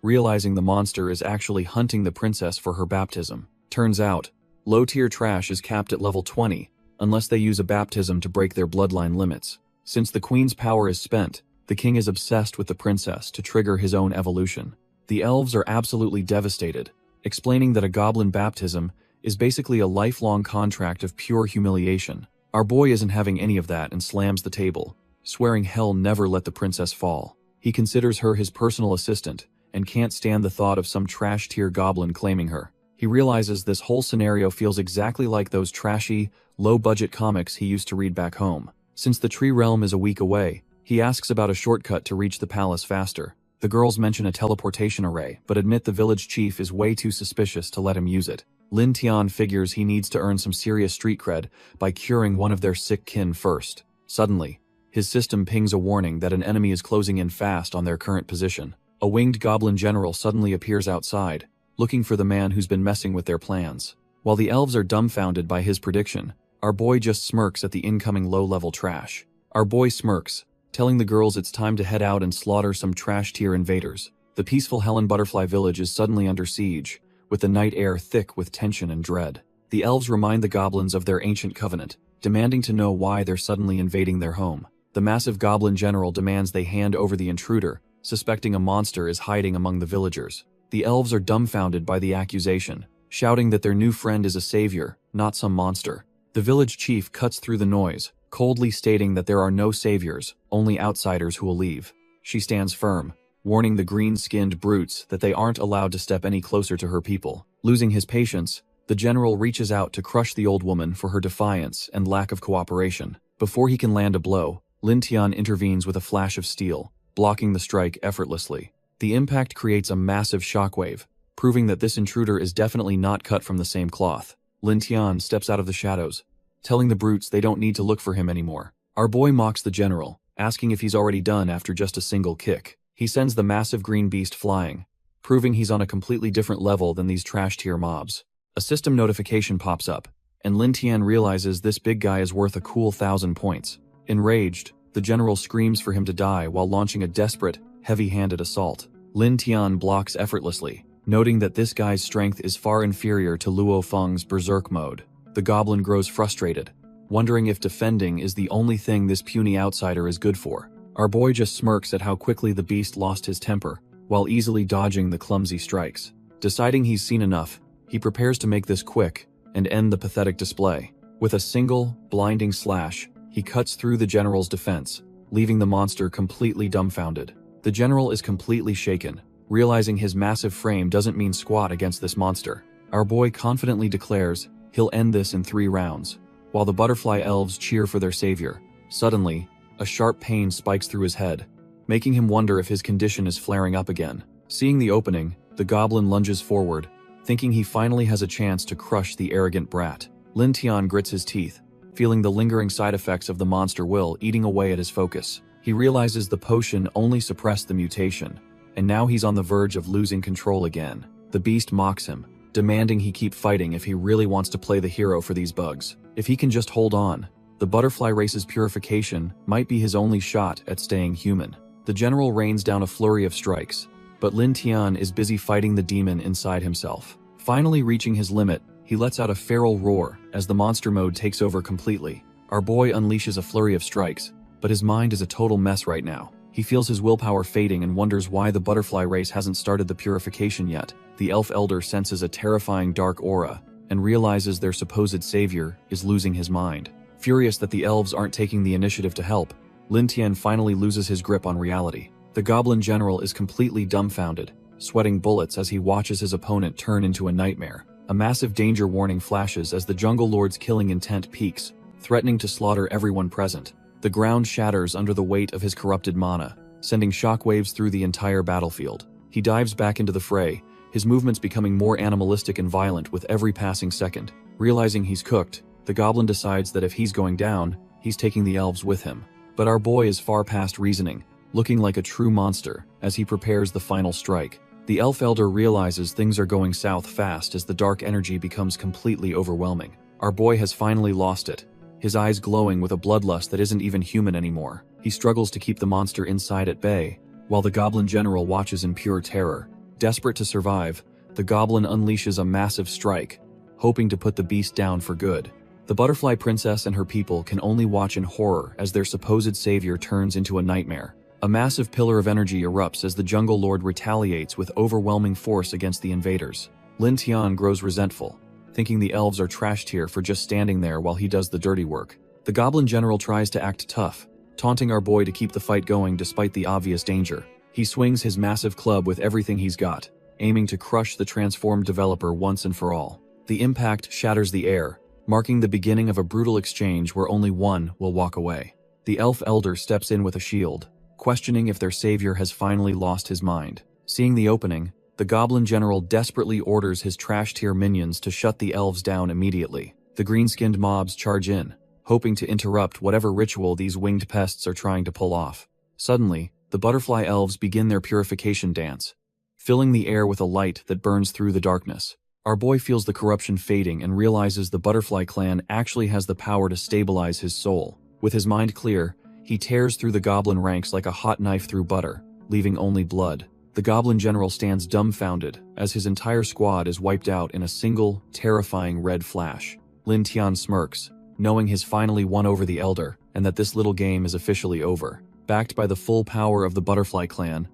realizing the monster is actually hunting the princess for her baptism. Turns out, low-tier trash is capped at level 20, unless they use a baptism to break their bloodline limits. Since the queen's power is spent, the king is obsessed with the princess to trigger his own evolution. The elves are absolutely devastated, explaining that a goblin baptism is basically a lifelong contract of pure humiliation. Our boy isn't having any of that and slams the table, swearing hell never let the princess fall. He considers her his personal assistant and can't stand the thought of some trash-tier goblin claiming her. He realizes this whole scenario feels exactly like those trashy, low-budget comics he used to read back home. Since the tree realm is a week away, he asks about a shortcut to reach the palace faster. The girls mention a teleportation array, but admit the village chief is way too suspicious to let him use it. Lin Tian figures he needs to earn some serious street cred by curing one of their sick kin first. Suddenly, his system pings a warning that an enemy is closing in fast on their current position. A winged goblin general suddenly appears outside, looking for the man who's been messing with their plans. While the elves are dumbfounded by his prediction, our boy just smirks at the incoming low-level trash. Our boy smirks, telling the girls it's time to head out and slaughter some trash-tier invaders. The peaceful Helen Butterfly village is suddenly under siege, with the night air thick with tension and dread. The elves remind the goblins of their ancient covenant, demanding to know why they're suddenly invading their home. The massive goblin general demands they hand over the intruder, suspecting a monster is hiding among the villagers. The elves are dumbfounded by the accusation, shouting that their new friend is a savior, not some monster. The village chief cuts through the noise, coldly stating that there are no saviors, only outsiders who will leave. She stands firm, warning the green-skinned brutes that they aren't allowed to step any closer to her people. Losing his patience, the general reaches out to crush the old woman for her defiance and lack of cooperation. Before he can land a blow, Lin Tian intervenes with a flash of steel, blocking the strike effortlessly. The impact creates a massive shockwave, proving that this intruder is definitely not cut from the same cloth. Lin Tian steps out of the shadows, telling the brutes they don't need to look for him anymore. Our boy mocks the general, asking if he's already done after just a single kick. He sends the massive green beast flying, proving he's on a completely different level than these trash-tier mobs. A system notification pops up, and Lin Tian realizes this big guy is worth a cool 1,000 points. Enraged, the general screams for him to die while launching a desperate, heavy-handed assault. Lin Tian blocks effortlessly, noting that this guy's strength is far inferior to Luo Feng's berserk mode. The goblin grows frustrated, wondering if defending is the only thing this puny outsider is good for. Our boy just smirks at how quickly the beast lost his temper, while easily dodging the clumsy strikes. Deciding he's seen enough, he prepares to make this quick and end the pathetic display. With a single, blinding slash, he cuts through the general's defense, leaving the monster completely dumbfounded. The general is completely shaken, realizing his massive frame doesn't mean squat against this monster. Our boy confidently declares he'll end this in 3 rounds, while the butterfly elves cheer for their savior. Suddenly, a sharp pain spikes through his head, making him wonder if his condition is flaring up again. Seeing the opening, the goblin lunges forward, thinking he finally has a chance to crush the arrogant brat. Lin Tian grits his teeth, feeling the lingering side effects of the monster will eating away at his focus. He realizes the potion only suppressed the mutation, and now he's on the verge of losing control again. The beast mocks him, demanding he keep fighting if he really wants to play the hero for these bugs. If he can just hold on, the butterfly race's purification might be his only shot at staying human. The general rains down a flurry of strikes, but Lin Tian is busy fighting the demon inside himself. Finally reaching his limit, he lets out a feral roar as the monster mode takes over completely. Our boy unleashes a flurry of strikes, but his mind is a total mess right now. He feels his willpower fading and wonders why the butterfly race hasn't started the purification yet. The elf elder senses a terrifying dark aura and realizes their supposed savior is losing his mind. Furious that the elves aren't taking the initiative to help, Lin Tian finally loses his grip on reality. The goblin general is completely dumbfounded, sweating bullets as he watches his opponent turn into a nightmare. A massive danger warning flashes as the jungle lord's killing intent peaks, threatening to slaughter everyone present. The ground shatters under the weight of his corrupted mana, sending shockwaves through the entire battlefield. He dives back into the fray, his movements becoming more animalistic and violent with every passing second. Realizing he's cooked, the goblin decides that if he's going down, he's taking the elves with him. But our boy is far past reasoning, looking like a true monster as he prepares the final strike. The elf elder realizes things are going south fast as the dark energy becomes completely overwhelming. Our boy has finally lost it, his eyes glowing with a bloodlust that isn't even human anymore. He struggles to keep the monster inside at bay, while the goblin general watches in pure terror. Desperate to survive, the goblin unleashes a massive strike, hoping to put the beast down for good. The butterfly princess and her people can only watch in horror as their supposed savior turns into a nightmare. A massive pillar of energy erupts as the jungle lord retaliates with overwhelming force against the invaders. Lin Tian grows resentful, thinking the elves are trashed here for just standing there while he does the dirty work. The goblin general tries to act tough, taunting our boy to keep the fight going despite the obvious danger. He swings his massive club with everything he's got, aiming to crush the transformed developer once and for all. The impact shatters the air, marking the beginning of a brutal exchange where only one will walk away. The elf elder steps in with a shield, questioning if their savior has finally lost his mind. Seeing the opening, the goblin general desperately orders his trash-tier minions to shut the elves down immediately. The green-skinned mobs charge in, hoping to interrupt whatever ritual these winged pests are trying to pull off. Suddenly, the butterfly elves begin their purification dance, filling the air with a light that burns through the darkness. Our boy feels the corruption fading and realizes the butterfly clan actually has the power to stabilize his soul. With his mind clear, he tears through the goblin ranks like a hot knife through butter, leaving only blood. The goblin general stands dumbfounded as his entire squad is wiped out in a single, terrifying red flash. Lin Tian smirks, knowing he's finally won over the elder and that this little game is officially over. Backed by the full power of the butterfly clan,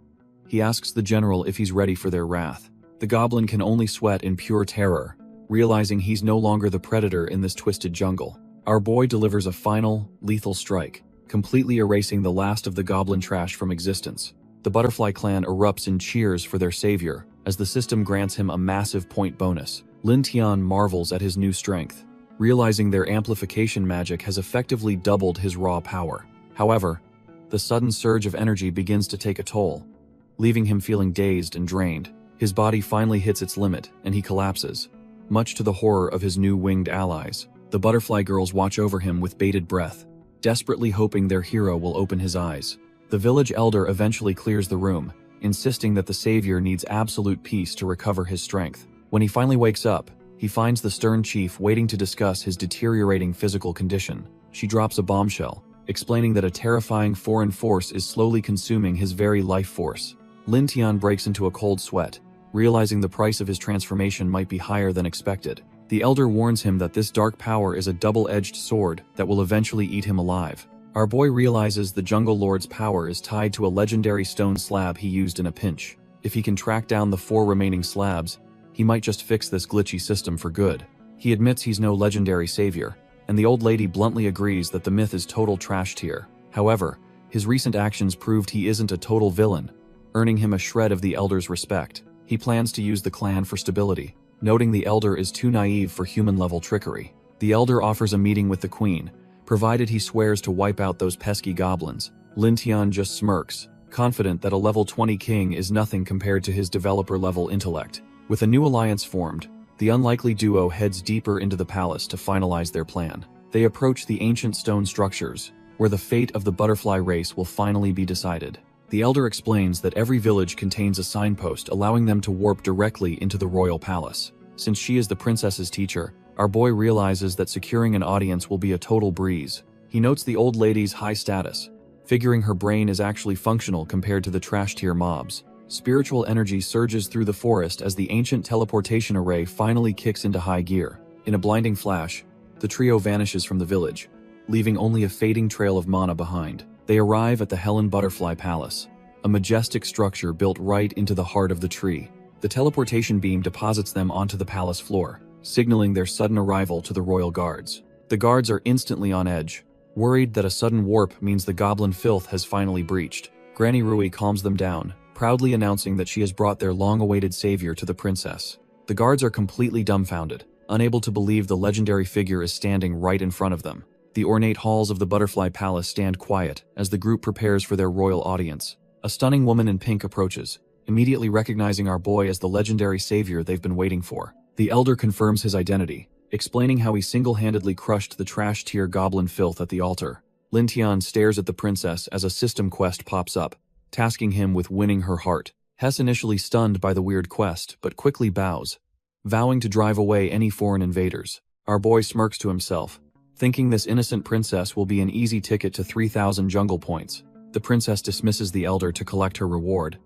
he asks the general if he's ready for their wrath. The goblin can only sweat in pure terror, realizing he's no longer the predator in this twisted jungle. Our boy delivers a final, lethal strike, completely erasing the last of the goblin trash from existence. The butterfly clan erupts in cheers for their savior, as the system grants him a massive point bonus. Lin Tian marvels at his new strength, realizing their amplification magic has effectively doubled his raw power. However, the sudden surge of energy begins to take a toll, leaving him feeling dazed and drained. His body finally hits its limit, and he collapses, much to the horror of his new winged allies. The butterfly girls watch over him with bated breath, desperately hoping their hero will open his eyes. The village elder eventually clears the room, insisting that the savior needs absolute peace to recover his strength. When he finally wakes up, he finds the stern chief waiting to discuss his deteriorating physical condition. She drops a bombshell, explaining that a terrifying foreign force is slowly consuming his very life force. Lin Tian breaks into a cold sweat, realizing the price of his transformation might be higher than expected. The elder warns him that this dark power is a double-edged sword that will eventually eat him alive. Our boy realizes the jungle lord's power is tied to a legendary stone slab he used in a pinch. If he can track down the 4 remaining slabs, he might just fix this glitchy system for good. He admits he's no legendary savior, and the old lady bluntly agrees that the myth is total trash tier. However, his recent actions proved he isn't a total villain, earning him a shred of the elder's respect. He plans to use the clan for stability, noting the elder is too naive for human-level trickery. The elder offers a meeting with the queen, provided he swears to wipe out those pesky goblins. Lin Tian just smirks, confident that a level 20 king is nothing compared to his developer-level intellect. With a new alliance formed, the unlikely duo heads deeper into the palace to finalize their plan. They approach the ancient stone structures, where the fate of the butterfly race will finally be decided. The elder explains that every village contains a signpost allowing them to warp directly into the royal palace. Since she is the princess's teacher, our boy realizes that securing an audience will be a total breeze. He notes the old lady's high status, figuring her brain is actually functional compared to the trash-tier mobs. Spiritual energy surges through the forest as the ancient teleportation array finally kicks into high gear. In a blinding flash, the trio vanishes from the village, leaving only a fading trail of mana behind. They arrive at the Helen Butterfly Palace, a majestic structure built right into the heart of the tree. The teleportation beam deposits them onto the palace floor, signaling their sudden arrival to the royal guards. The guards are instantly on edge, worried that a sudden warp means the goblin filth has finally breached. Granny Rui calms them down, proudly announcing that she has brought their long-awaited savior to the princess. The guards are completely dumbfounded, unable to believe the legendary figure is standing right in front of them. The ornate halls of the Butterfly Palace stand quiet as the group prepares for their royal audience. A stunning woman in pink approaches, immediately recognizing our boy as the legendary savior they've been waiting for. The elder confirms his identity, explaining how he single-handedly crushed the trash-tier goblin filth at the altar. Lin Tian stares at the princess as a system quest pops up, tasking him with winning her heart. Hess initially stunned by the weird quest, but quickly bows, vowing to drive away any foreign invaders. Our boy smirks to himself, thinking this innocent princess will be an easy ticket to 3,000 jungle points. The princess dismisses the elder to collect her reward,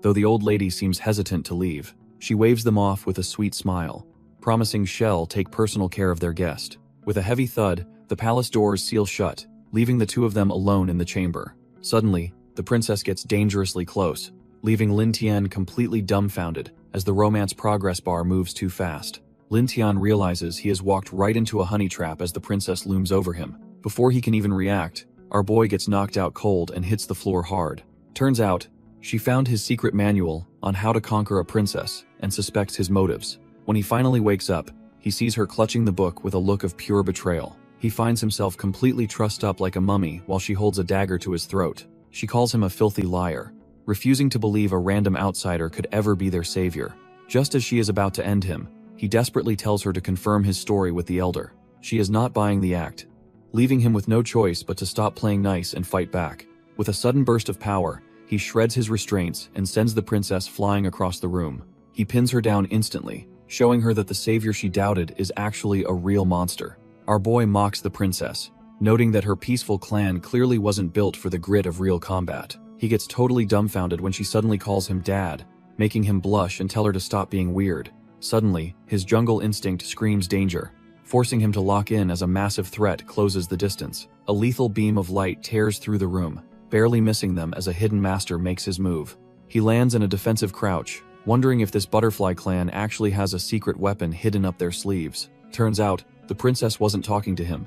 though the old lady seems hesitant to leave. She waves them off with a sweet smile, promising she'll take personal care of their guest. With a heavy thud, the palace doors seal shut, leaving the two of them alone in the chamber. Suddenly, the princess gets dangerously close, leaving Lin Tian completely dumbfounded as the romance progress bar moves too fast. Lin Tian realizes he has walked right into a honey trap as the princess looms over him. Before he can even react, our boy gets knocked out cold and hits the floor hard. Turns out, she found his secret manual on how to conquer a princess and suspects his motives. When he finally wakes up, he sees her clutching the book with a look of pure betrayal. He finds himself completely trussed up like a mummy while she holds a dagger to his throat. She calls him a filthy liar, refusing to believe a random outsider could ever be their savior. Just as she is about to end him, he desperately tells her to confirm his story with the elder. She is not buying the act, leaving him with no choice but to stop playing nice and fight back. With a sudden burst of power, he shreds his restraints and sends the princess flying across the room. He pins her down instantly, showing her that the savior she doubted is actually a real monster. Our boy mocks the princess, noting that her peaceful clan clearly wasn't built for the grit of real combat. He gets totally dumbfounded when she suddenly calls him dad, making him blush and tell her to stop being weird. Suddenly, his jungle instinct screams danger, forcing him to lock in as a massive threat closes the distance. A lethal beam of light tears through the room, barely missing them as a hidden master makes his move. He lands in a defensive crouch, wondering if this butterfly clan actually has a secret weapon hidden up their sleeves. Turns out, the princess wasn't talking to him,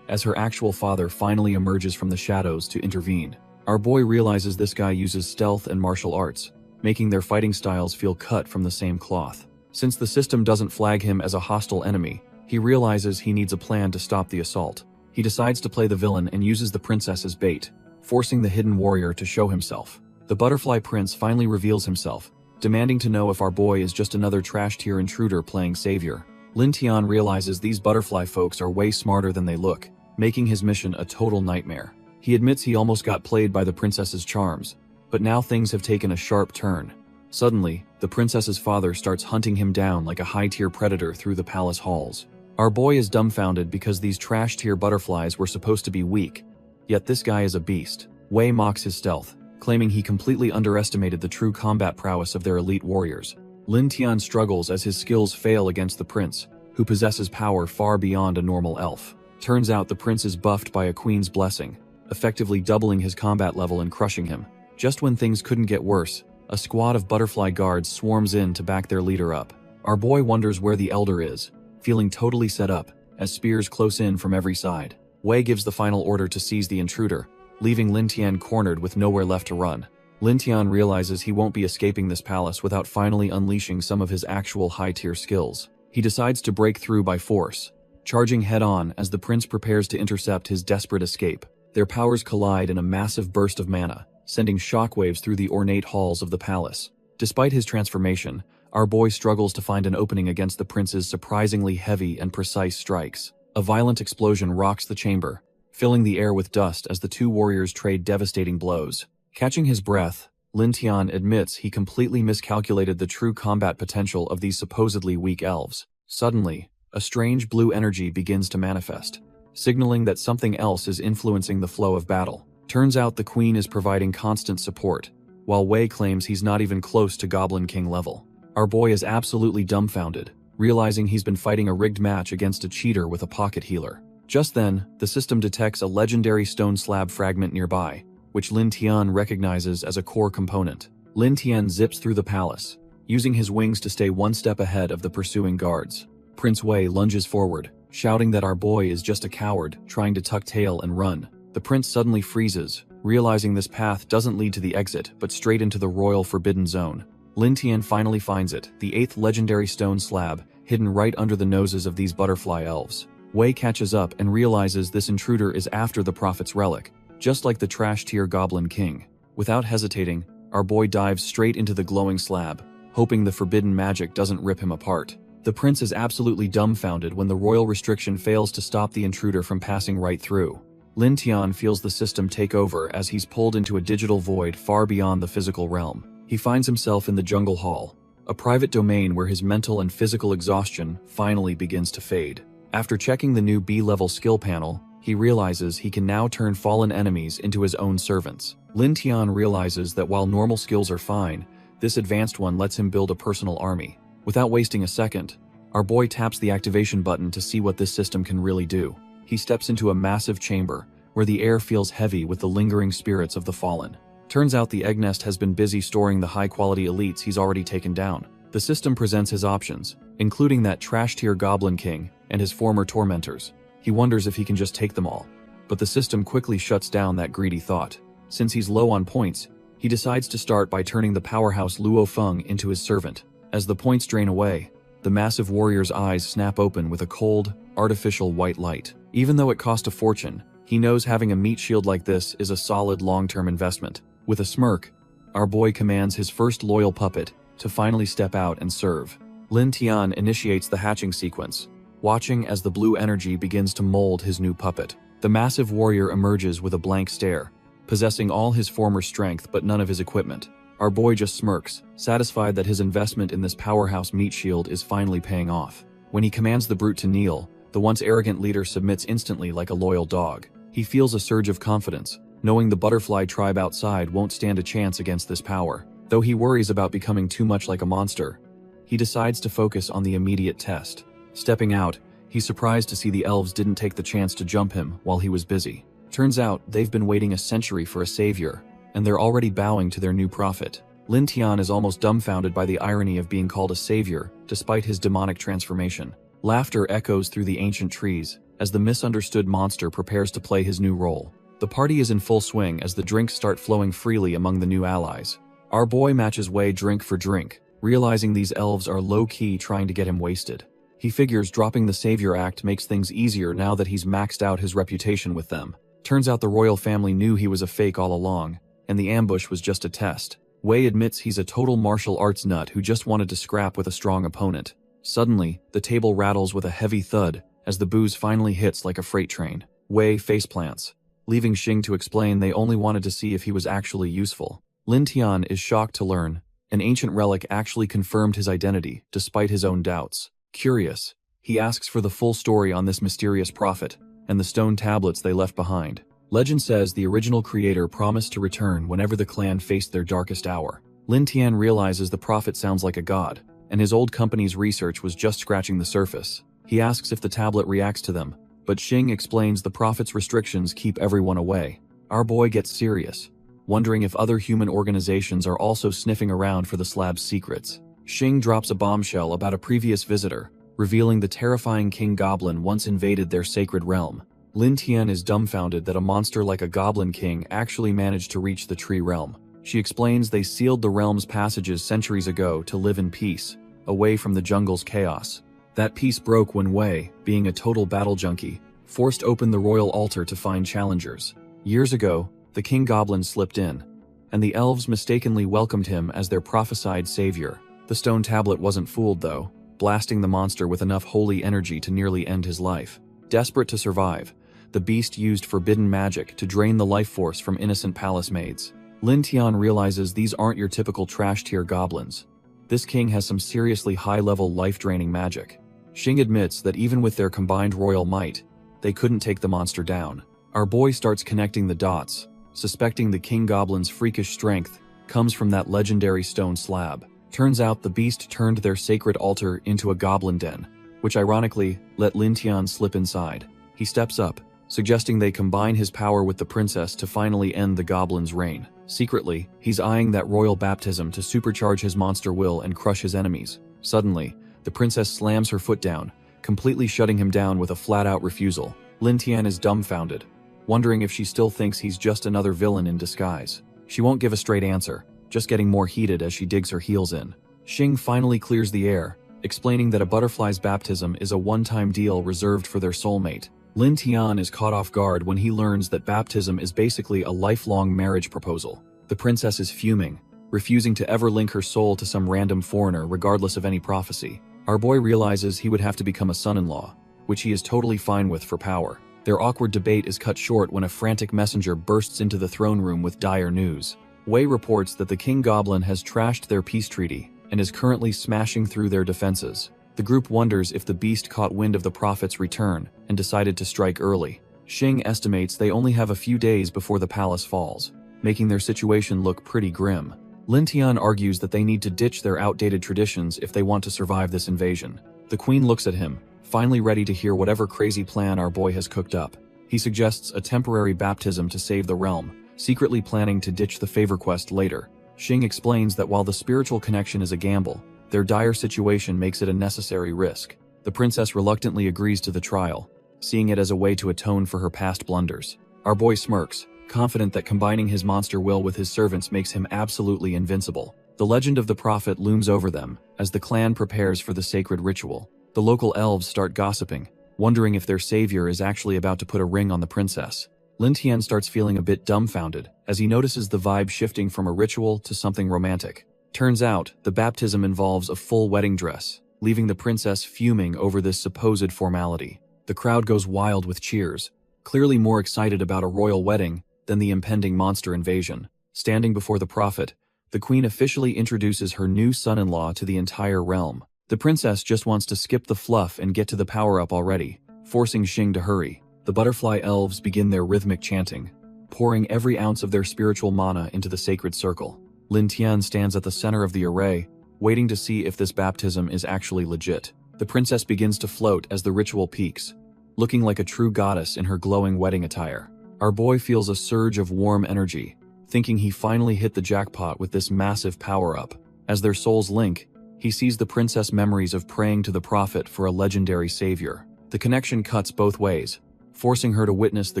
as her actual father finally emerges from the shadows to intervene. Our boy realizes this guy uses stealth and martial arts, making their fighting styles feel cut from the same cloth. Since the system doesn't flag him as a hostile enemy, he realizes he needs a plan to stop the assault. He decides to play the villain and uses the princess as bait, forcing the hidden warrior to show himself. The butterfly prince finally reveals himself, demanding to know if our boy is just another trash-tier intruder playing savior. Lin Tian realizes these butterfly folks are way smarter than they look, making his mission a total nightmare. He admits he almost got played by the princess's charms, but now things have taken a sharp turn. Suddenly, the princess's father starts hunting him down like a high-tier predator through the palace halls. Our boy is dumbfounded because these trash-tier butterflies were supposed to be weak, yet this guy is a beast. Wei mocks his stealth, claiming he completely underestimated the true combat prowess of their elite warriors. Lin Tian struggles as his skills fail against the prince, who possesses power far beyond a normal elf. Turns out the prince is buffed by a queen's blessing, effectively doubling his combat level and crushing him. Just when things couldn't get worse, a squad of butterfly guards swarms in to back their leader up. Our boy wonders where the elder is, feeling totally set up, as spears close in from every side. Wei gives the final order to seize the intruder, leaving Lin Tian cornered with nowhere left to run. Lin Tian realizes he won't be escaping this palace without finally unleashing some of his actual high-tier skills. He decides to break through by force, charging head-on as the prince prepares to intercept his desperate escape. Their powers collide in a massive burst of mana, sending shockwaves through the ornate halls of the palace. Despite his transformation, our boy struggles to find an opening against the prince's surprisingly heavy and precise strikes. A violent explosion rocks the chamber, filling the air with dust as the two warriors trade devastating blows. Catching his breath, Lin Tian admits he completely miscalculated the true combat potential of these supposedly weak elves. Suddenly, a strange blue energy begins to manifest, signaling that something else is influencing the flow of battle. Turns out the queen is providing constant support, while Wei claims he's not even close to Goblin King level. Our boy is absolutely dumbfounded, realizing he's been fighting a rigged match against a cheater with a pocket healer. Just then, the system detects a legendary stone slab fragment nearby, which Lin Tian recognizes as a core component. Lin Tian zips through the palace, using his wings to stay one step ahead of the pursuing guards. Prince Wei lunges forward, shouting that our boy is just a coward trying to tuck tail and run. The prince suddenly freezes, realizing this path doesn't lead to the exit but straight into the royal forbidden zone. Lin Tian finally finds it, the 8th legendary stone slab, hidden right under the noses of these butterfly elves. Wei catches up and realizes this intruder is after the prophet's relic, just like the trash-tier Goblin King. Without hesitating, our boy dives straight into the glowing slab, hoping the forbidden magic doesn't rip him apart. The prince is absolutely dumbfounded when the royal restriction fails to stop the intruder from passing right through. Lin Tian feels the system take over as he's pulled into a digital void far beyond the physical realm. He finds himself in the jungle hall, a private domain where his mental and physical exhaustion finally begins to fade. After checking the new B-level skill panel, he realizes he can now turn fallen enemies into his own servants. Lin Tian realizes that while normal skills are fine, this advanced one lets him build a personal army. Without wasting a second, our boy taps the activation button to see what this system can really do. He steps into a massive chamber, where the air feels heavy with the lingering spirits of the fallen. Turns out the egg nest has been busy storing the high-quality elites he's already taken down. The system presents his options, including that trash-tier Goblin King and his former tormentors. He wonders if he can just take them all. But the system quickly shuts down that greedy thought. Since he's low on points, he decides to start by turning the powerhouse Luo Feng into his servant. As the points drain away, the massive warrior's eyes snap open with a cold, artificial white light. Even though it cost a fortune, he knows having a meat shield like this is a solid long-term investment. With a smirk, our boy commands his first loyal puppet to finally step out and serve. Lin Tian initiates the hatching sequence, watching as the blue energy begins to mold his new puppet. The massive warrior emerges with a blank stare, possessing all his former strength but none of his equipment. Our boy just smirks, satisfied that his investment in this powerhouse meat shield is finally paying off. When he commands the brute to kneel, the once arrogant leader submits instantly like a loyal dog. He feels a surge of confidence, knowing the butterfly tribe outside won't stand a chance against this power. Though he worries about becoming too much like a monster, he decides to focus on the immediate test. Stepping out, he's surprised to see the elves didn't take the chance to jump him while he was busy. Turns out they've been waiting a century for a savior, and they're already bowing to their new prophet. Lin Tian is almost dumbfounded by the irony of being called a savior despite his demonic transformation. Laughter echoes through the ancient trees as the misunderstood monster prepares to play his new role. The party is in full swing as the drinks start flowing freely among the new allies. Our boy matches way drink for drink, realizing these elves are low-key trying to get him wasted. He figures dropping the savior act makes things easier now that he's maxed out his reputation with them. Turns out the royal family knew he was a fake all along, and the ambush was just a test. Wei admits he's a total martial arts nut who just wanted to scrap with a strong opponent. Suddenly, the table rattles with a heavy thud as the booze finally hits like a freight train. Wei faceplants, leaving Xing to explain they only wanted to see if he was actually useful. Lin Tian is shocked to learn an ancient relic actually confirmed his identity despite his own doubts. Curious, he asks for the full story on this mysterious prophet and the stone tablets they left behind. Legend says the original creator promised to return whenever the clan faced their darkest hour. Lin Tian realizes the prophet sounds like a god, and his old company's research was just scratching the surface. He asks if the tablet reacts to them, but Xing explains the prophet's restrictions keep everyone away. Our boy gets serious, wondering if other human organizations are also sniffing around for the slab's secrets. Xing drops a bombshell about a previous visitor, revealing the terrifying King Goblin once invaded their sacred realm. Lin Tian is dumbfounded that a monster like a Goblin King actually managed to reach the tree realm. She explains they sealed the realm's passages centuries ago to live in peace, away from the jungle's chaos. That peace broke when Wei, being a total battle junkie, forced open the royal altar to find challengers. Years ago, the King Goblin slipped in, and the elves mistakenly welcomed him as their prophesied savior. The stone tablet wasn't fooled though, blasting the monster with enough holy energy to nearly end his life. Desperate to survive, the beast used forbidden magic to drain the life force from innocent palace maids. Lin Tian realizes these aren't your typical trash-tier goblins. This king has some seriously high-level life-draining magic. Xing admits that even with their combined royal might, they couldn't take the monster down. Our boy starts connecting the dots, suspecting the King Goblin's freakish strength comes from that legendary stone slab. Turns out the beast turned their sacred altar into a goblin den, which ironically let Lin Tian slip inside. He steps up, suggesting they combine his power with the princess to finally end the goblin's reign. Secretly, he's eyeing that royal baptism to supercharge his monster will and crush his enemies. Suddenly, the princess slams her foot down, completely shutting him down with a flat-out refusal. Lin Tian is dumbfounded, wondering if she still thinks he's just another villain in disguise. She won't give a straight answer, just getting more heated as she digs her heels in. Xing finally clears the air, explaining that a butterfly's baptism is a one-time deal reserved for their soulmate. Lin Tian is caught off guard when he learns that baptism is basically a lifelong marriage proposal. The princess is fuming, refusing to ever link her soul to some random foreigner regardless of any prophecy. Our boy realizes he would have to become a son-in-law, which he is totally fine with for power. Their awkward debate is cut short when a frantic messenger bursts into the throne room with dire news. Wei reports that the King Goblin has trashed their peace treaty and is currently smashing through their defenses. The group wonders if the beast caught wind of the prophet's return and decided to strike early. Xing estimates they only have a few days before the palace falls, making their situation look pretty grim. Lin Tian argues that they need to ditch their outdated traditions if they want to survive this invasion. The queen looks at him, finally ready to hear whatever crazy plan our boy has cooked up. He suggests a temporary baptism to save the realm, secretly planning to ditch the favor quest later. Xing explains that while the spiritual connection is a gamble, their dire situation makes it a necessary risk. The princess reluctantly agrees to the trial, seeing it as a way to atone for her past blunders. Our boy smirks, confident that combining his monster will with his servants makes him absolutely invincible. The legend of the prophet looms over them as the clan prepares for the sacred ritual. The local elves start gossiping, wondering if their savior is actually about to put a ring on the princess. Lin Tian starts feeling a bit dumbfounded as he notices the vibe shifting from a ritual to something romantic. Turns out, the baptism involves a full wedding dress, leaving the princess fuming over this supposed formality. The crowd goes wild with cheers, clearly more excited about a royal wedding than the impending monster invasion. Standing before the prophet, the queen officially introduces her new son-in-law to the entire realm. The princess just wants to skip the fluff and get to the power-up already, forcing Xing to hurry. The butterfly elves begin their rhythmic chanting, pouring every ounce of their spiritual mana into the sacred circle. Lin Tian stands at the center of the array, waiting to see if this baptism is actually legit. The princess begins to float as the ritual peaks, looking like a true goddess in her glowing wedding attire. Our boy feels a surge of warm energy, thinking he finally hit the jackpot with this massive power-up. As their souls link, he sees the princess memories of praying to the prophet for a legendary savior. The connection cuts both ways, forcing her to witness the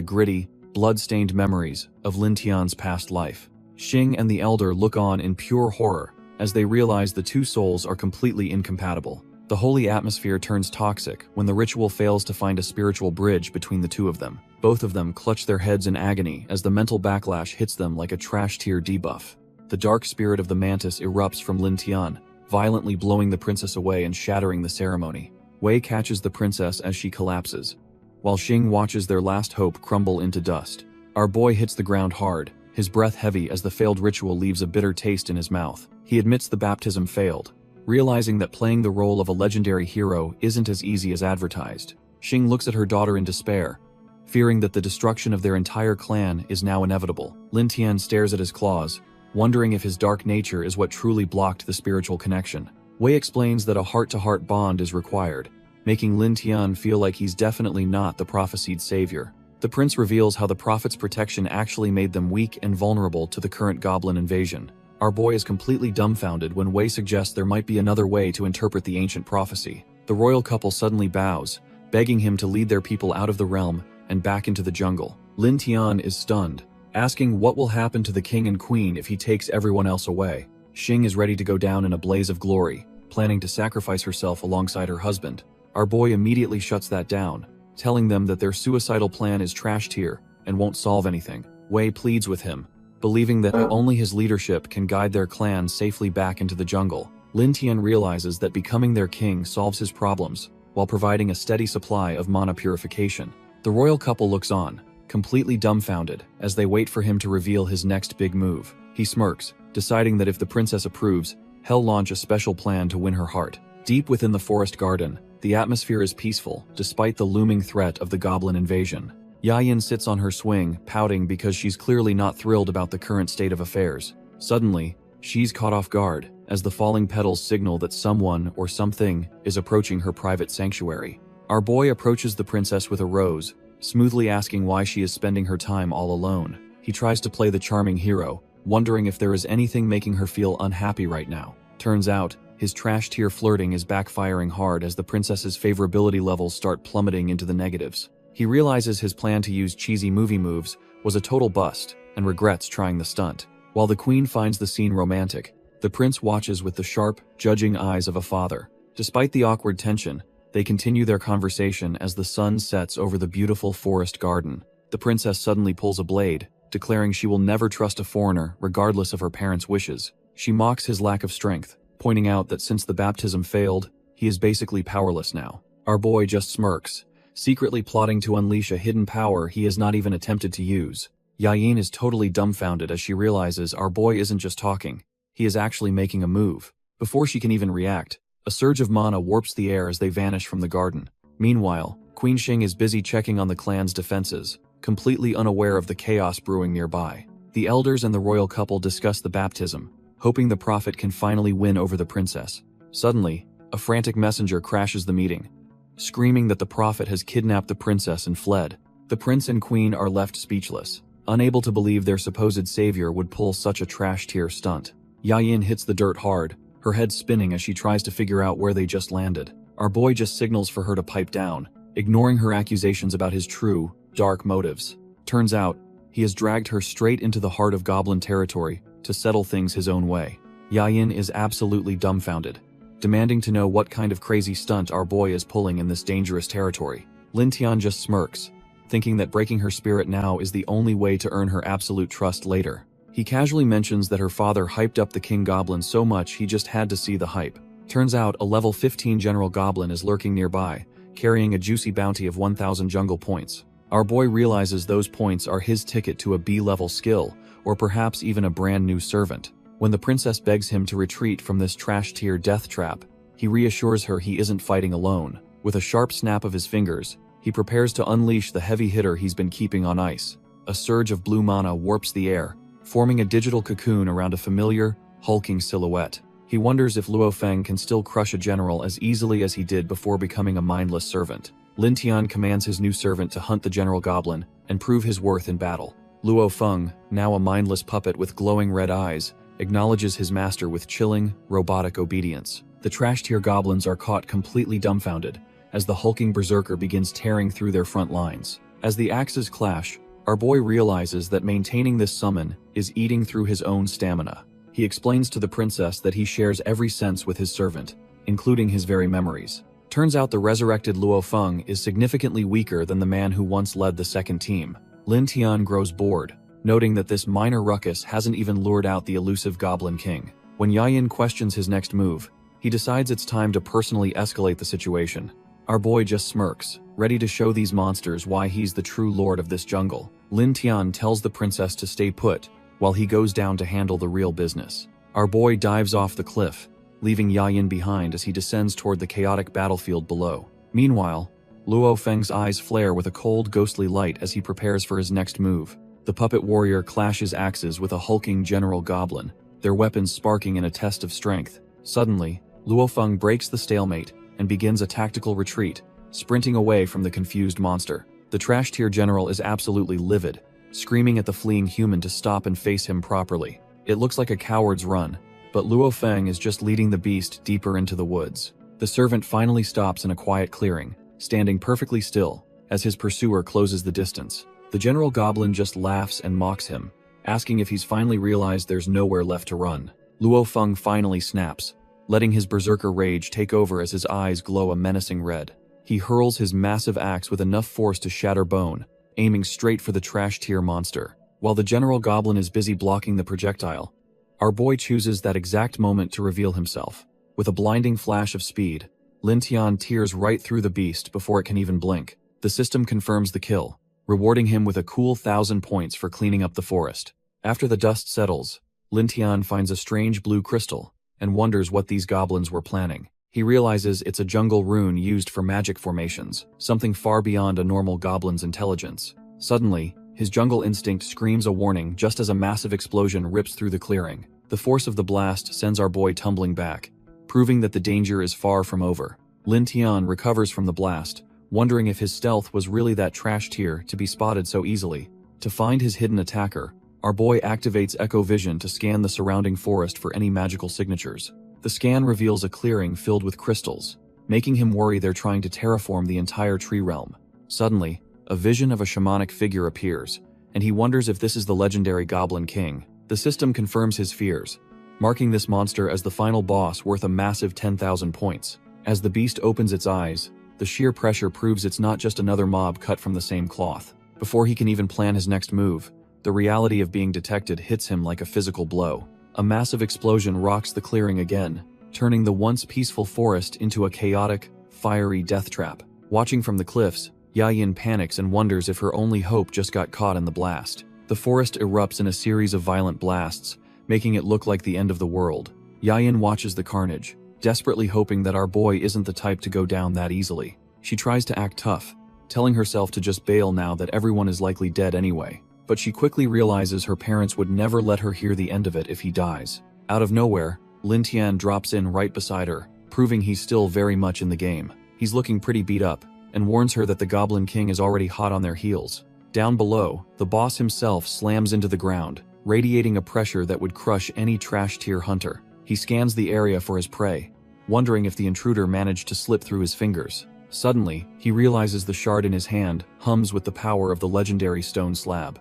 gritty, blood-stained memories of Lin Tian's past life. Xing and the elder look on in pure horror as they realize the two souls are completely incompatible. The holy atmosphere turns toxic when the ritual fails to find a spiritual bridge between the two of them. Both of them clutch their heads in agony as the mental backlash hits them like a trash-tier debuff. The dark spirit of the mantis erupts from Lin Tian, violently blowing the princess away and shattering the ceremony. Wei catches the princess as she collapses, while Xing watches their last hope crumble into dust. Our boy hits the ground hard, his breath heavy as the failed ritual leaves a bitter taste in his mouth. He admits the baptism failed, realizing that playing the role of a legendary hero isn't as easy as advertised. Xing looks at her daughter in despair, fearing that the destruction of their entire clan is now inevitable. Lin Tian stares at his claws, wondering if his dark nature is what truly blocked the spiritual connection. Wei explains that a heart-to-heart bond is required, making Lin Tian feel like he's definitely not the prophesied savior. The prince reveals how the prophet's protection actually made them weak and vulnerable to the current goblin invasion. Our boy is completely dumbfounded when Wei suggests there might be another way to interpret the ancient prophecy. The royal couple suddenly bows, begging him to lead their people out of the realm and back into the jungle. Lin Tian is stunned, asking what will happen to the king and queen if he takes everyone else away. Xing is ready to go down in a blaze of glory, planning to sacrifice herself alongside her husband. Our boy immediately shuts that down, telling them that their suicidal plan is trashed here and won't solve anything. Wei pleads with him, believing that only his leadership can guide their clan safely back into the jungle. Lin Tian realizes that becoming their king solves his problems, while providing a steady supply of mana purification. The royal couple looks on, completely dumbfounded, as they wait for him to reveal his next big move. He smirks, deciding that if the princess approves, he'll launch a special plan to win her heart. Deep within the forest garden, the atmosphere is peaceful, despite the looming threat of the goblin invasion. Yayin sits on her swing, pouting because she's clearly not thrilled about the current state of affairs. Suddenly, she's caught off guard, as the falling petals signal that someone or something is approaching her private sanctuary. Our boy approaches the princess with a rose, smoothly asking why she is spending her time all alone. He tries to play the charming hero, wondering if there is anything making her feel unhappy right now. Turns out, his trash-tier flirting is backfiring hard as the princess's favorability levels start plummeting into the negatives. He realizes his plan to use cheesy movie moves was a total bust and regrets trying the stunt. While the queen finds the scene romantic, the prince watches with the sharp, judging eyes of a father. Despite the awkward tension, they continue their conversation as the sun sets over the beautiful forest garden. The princess suddenly pulls a blade, declaring she will never trust a foreigner regardless of her parents' wishes. She mocks his lack of strength, pointing out that since the baptism failed, he is basically powerless now. Our boy just smirks, secretly plotting to unleash a hidden power he has not even attempted to use. Yayin is totally dumbfounded as she realizes our boy isn't just talking, he is actually making a move. Before she can even react, a surge of mana warps the air as they vanish from the garden. Meanwhile, Queen Xing is busy checking on the clan's defenses, completely unaware of the chaos brewing nearby. The elders and the royal couple discuss the baptism, hoping the prophet can finally win over the princess. Suddenly, a frantic messenger crashes the meeting, screaming that the prophet has kidnapped the princess and fled. The prince and queen are left speechless, unable to believe their supposed savior would pull such a trash-tier stunt. Yayin hits the dirt hard, her head spinning as she tries to figure out where they just landed. Our boy just signals for her to pipe down, ignoring her accusations about his true, dark motives. Turns out, he has dragged her straight into the heart of goblin territory to settle things his own way. Yayin is absolutely dumbfounded, demanding to know what kind of crazy stunt our boy is pulling in this dangerous territory. Lin Tian just smirks, thinking that breaking her spirit now is the only way to earn her absolute trust later. He casually mentions that her father hyped up the king goblin so much he just had to see the hype. Turns out a level 15 general goblin is lurking nearby, carrying a juicy bounty of 1,000 jungle points. Our boy realizes those points are his ticket to a B-level skill, or perhaps even a brand new servant. When the princess begs him to retreat from this trash-tier death trap, he reassures her he isn't fighting alone. With a sharp snap of his fingers, he prepares to unleash the heavy hitter he's been keeping on ice. A surge of blue mana warps the air, forming a digital cocoon around a familiar, hulking silhouette. He wonders if Luo Feng can still crush a general as easily as he did before becoming a mindless servant. Lin Tian commands his new servant to hunt the general goblin and prove his worth in battle. Luo Feng, now a mindless puppet with glowing red eyes, acknowledges his master with chilling, robotic obedience. The trash-tier goblins are caught completely dumbfounded as the hulking berserker begins tearing through their front lines. As the axes clash, our boy realizes that maintaining this summon is eating through his own stamina. He explains to the princess that he shares every sense with his servant, including his very memories. Turns out the resurrected Luo Feng is significantly weaker than the man who once led the second team. Lin Tian grows bored, noting that this minor ruckus hasn't even lured out the elusive Goblin King. When Yayin questions his next move, he decides it's time to personally escalate the situation. Our boy just smirks, ready to show these monsters why he's the true lord of this jungle. Lin Tian tells the princess to stay put, while he goes down to handle the real business. Our boy dives off the cliff, leaving Yayin behind as he descends toward the chaotic battlefield below. Meanwhile, Luo Feng's eyes flare with a cold, ghostly light as he prepares for his next move. The puppet warrior clashes axes with a hulking general goblin, their weapons sparking in a test of strength. Suddenly, Luo Feng breaks the stalemate and begins a tactical retreat, sprinting away from the confused monster. The trash-tier general is absolutely livid, screaming at the fleeing human to stop and face him properly. It looks like a coward's run, but Luo Feng is just leading the beast deeper into the woods. The servant finally stops in a quiet clearing, standing perfectly still, as his pursuer closes the distance. The general goblin just laughs and mocks him, asking if he's finally realized there's nowhere left to run. Luo Feng finally snaps, letting his berserker rage take over as his eyes glow a menacing red. He hurls his massive axe with enough force to shatter bone, aiming straight for the trash-tier monster. While the general goblin is busy blocking the projectile, our boy chooses that exact moment to reveal himself. With a blinding flash of speed, Lin Tian tears right through the beast before it can even blink. The system confirms the kill, rewarding him with a cool 1,000 points for cleaning up the forest. After the dust settles, Lin Tian finds a strange blue crystal and wonders what these goblins were planning. He realizes it's a jungle rune used for magic formations, something far beyond a normal goblin's intelligence. Suddenly, his jungle instinct screams a warning just as a massive explosion rips through the clearing. The force of the blast sends our boy tumbling back, proving that the danger is far from over. Lin Tian recovers from the blast, wondering if his stealth was really that trash tier to be spotted so easily. To find his hidden attacker, our boy activates Echo Vision to scan the surrounding forest for any magical signatures. The scan reveals a clearing filled with crystals, making him worry they're trying to terraform the entire tree realm. Suddenly, a vision of a shamanic figure appears, and he wonders if this is the legendary Goblin King. The system confirms his fears, marking this monster as the final boss worth a massive 10,000 points. As the beast opens its eyes, the sheer pressure proves it's not just another mob cut from the same cloth. Before he can even plan his next move, the reality of being detected hits him like a physical blow. A massive explosion rocks the clearing again, turning the once peaceful forest into a chaotic, fiery death trap. Watching from the cliffs, Yayin panics and wonders if her only hope just got caught in the blast. The forest erupts in a series of violent blasts, making it look like the end of the world. Yayin watches the carnage, desperately hoping that our boy isn't the type to go down that easily. She tries to act tough, telling herself to just bail now that everyone is likely dead anyway. But she quickly realizes her parents would never let her hear the end of it if he dies. Out of nowhere, Lin Tian drops in right beside her, proving he's still very much in the game. He's looking pretty beat up, and warns her that the Goblin King is already hot on their heels. Down below, the boss himself slams into the ground, radiating a pressure that would crush any trash-tier hunter. He scans the area for his prey, wondering if the intruder managed to slip through his fingers. Suddenly, he realizes the shard in his hand hums with the power of the legendary stone slab.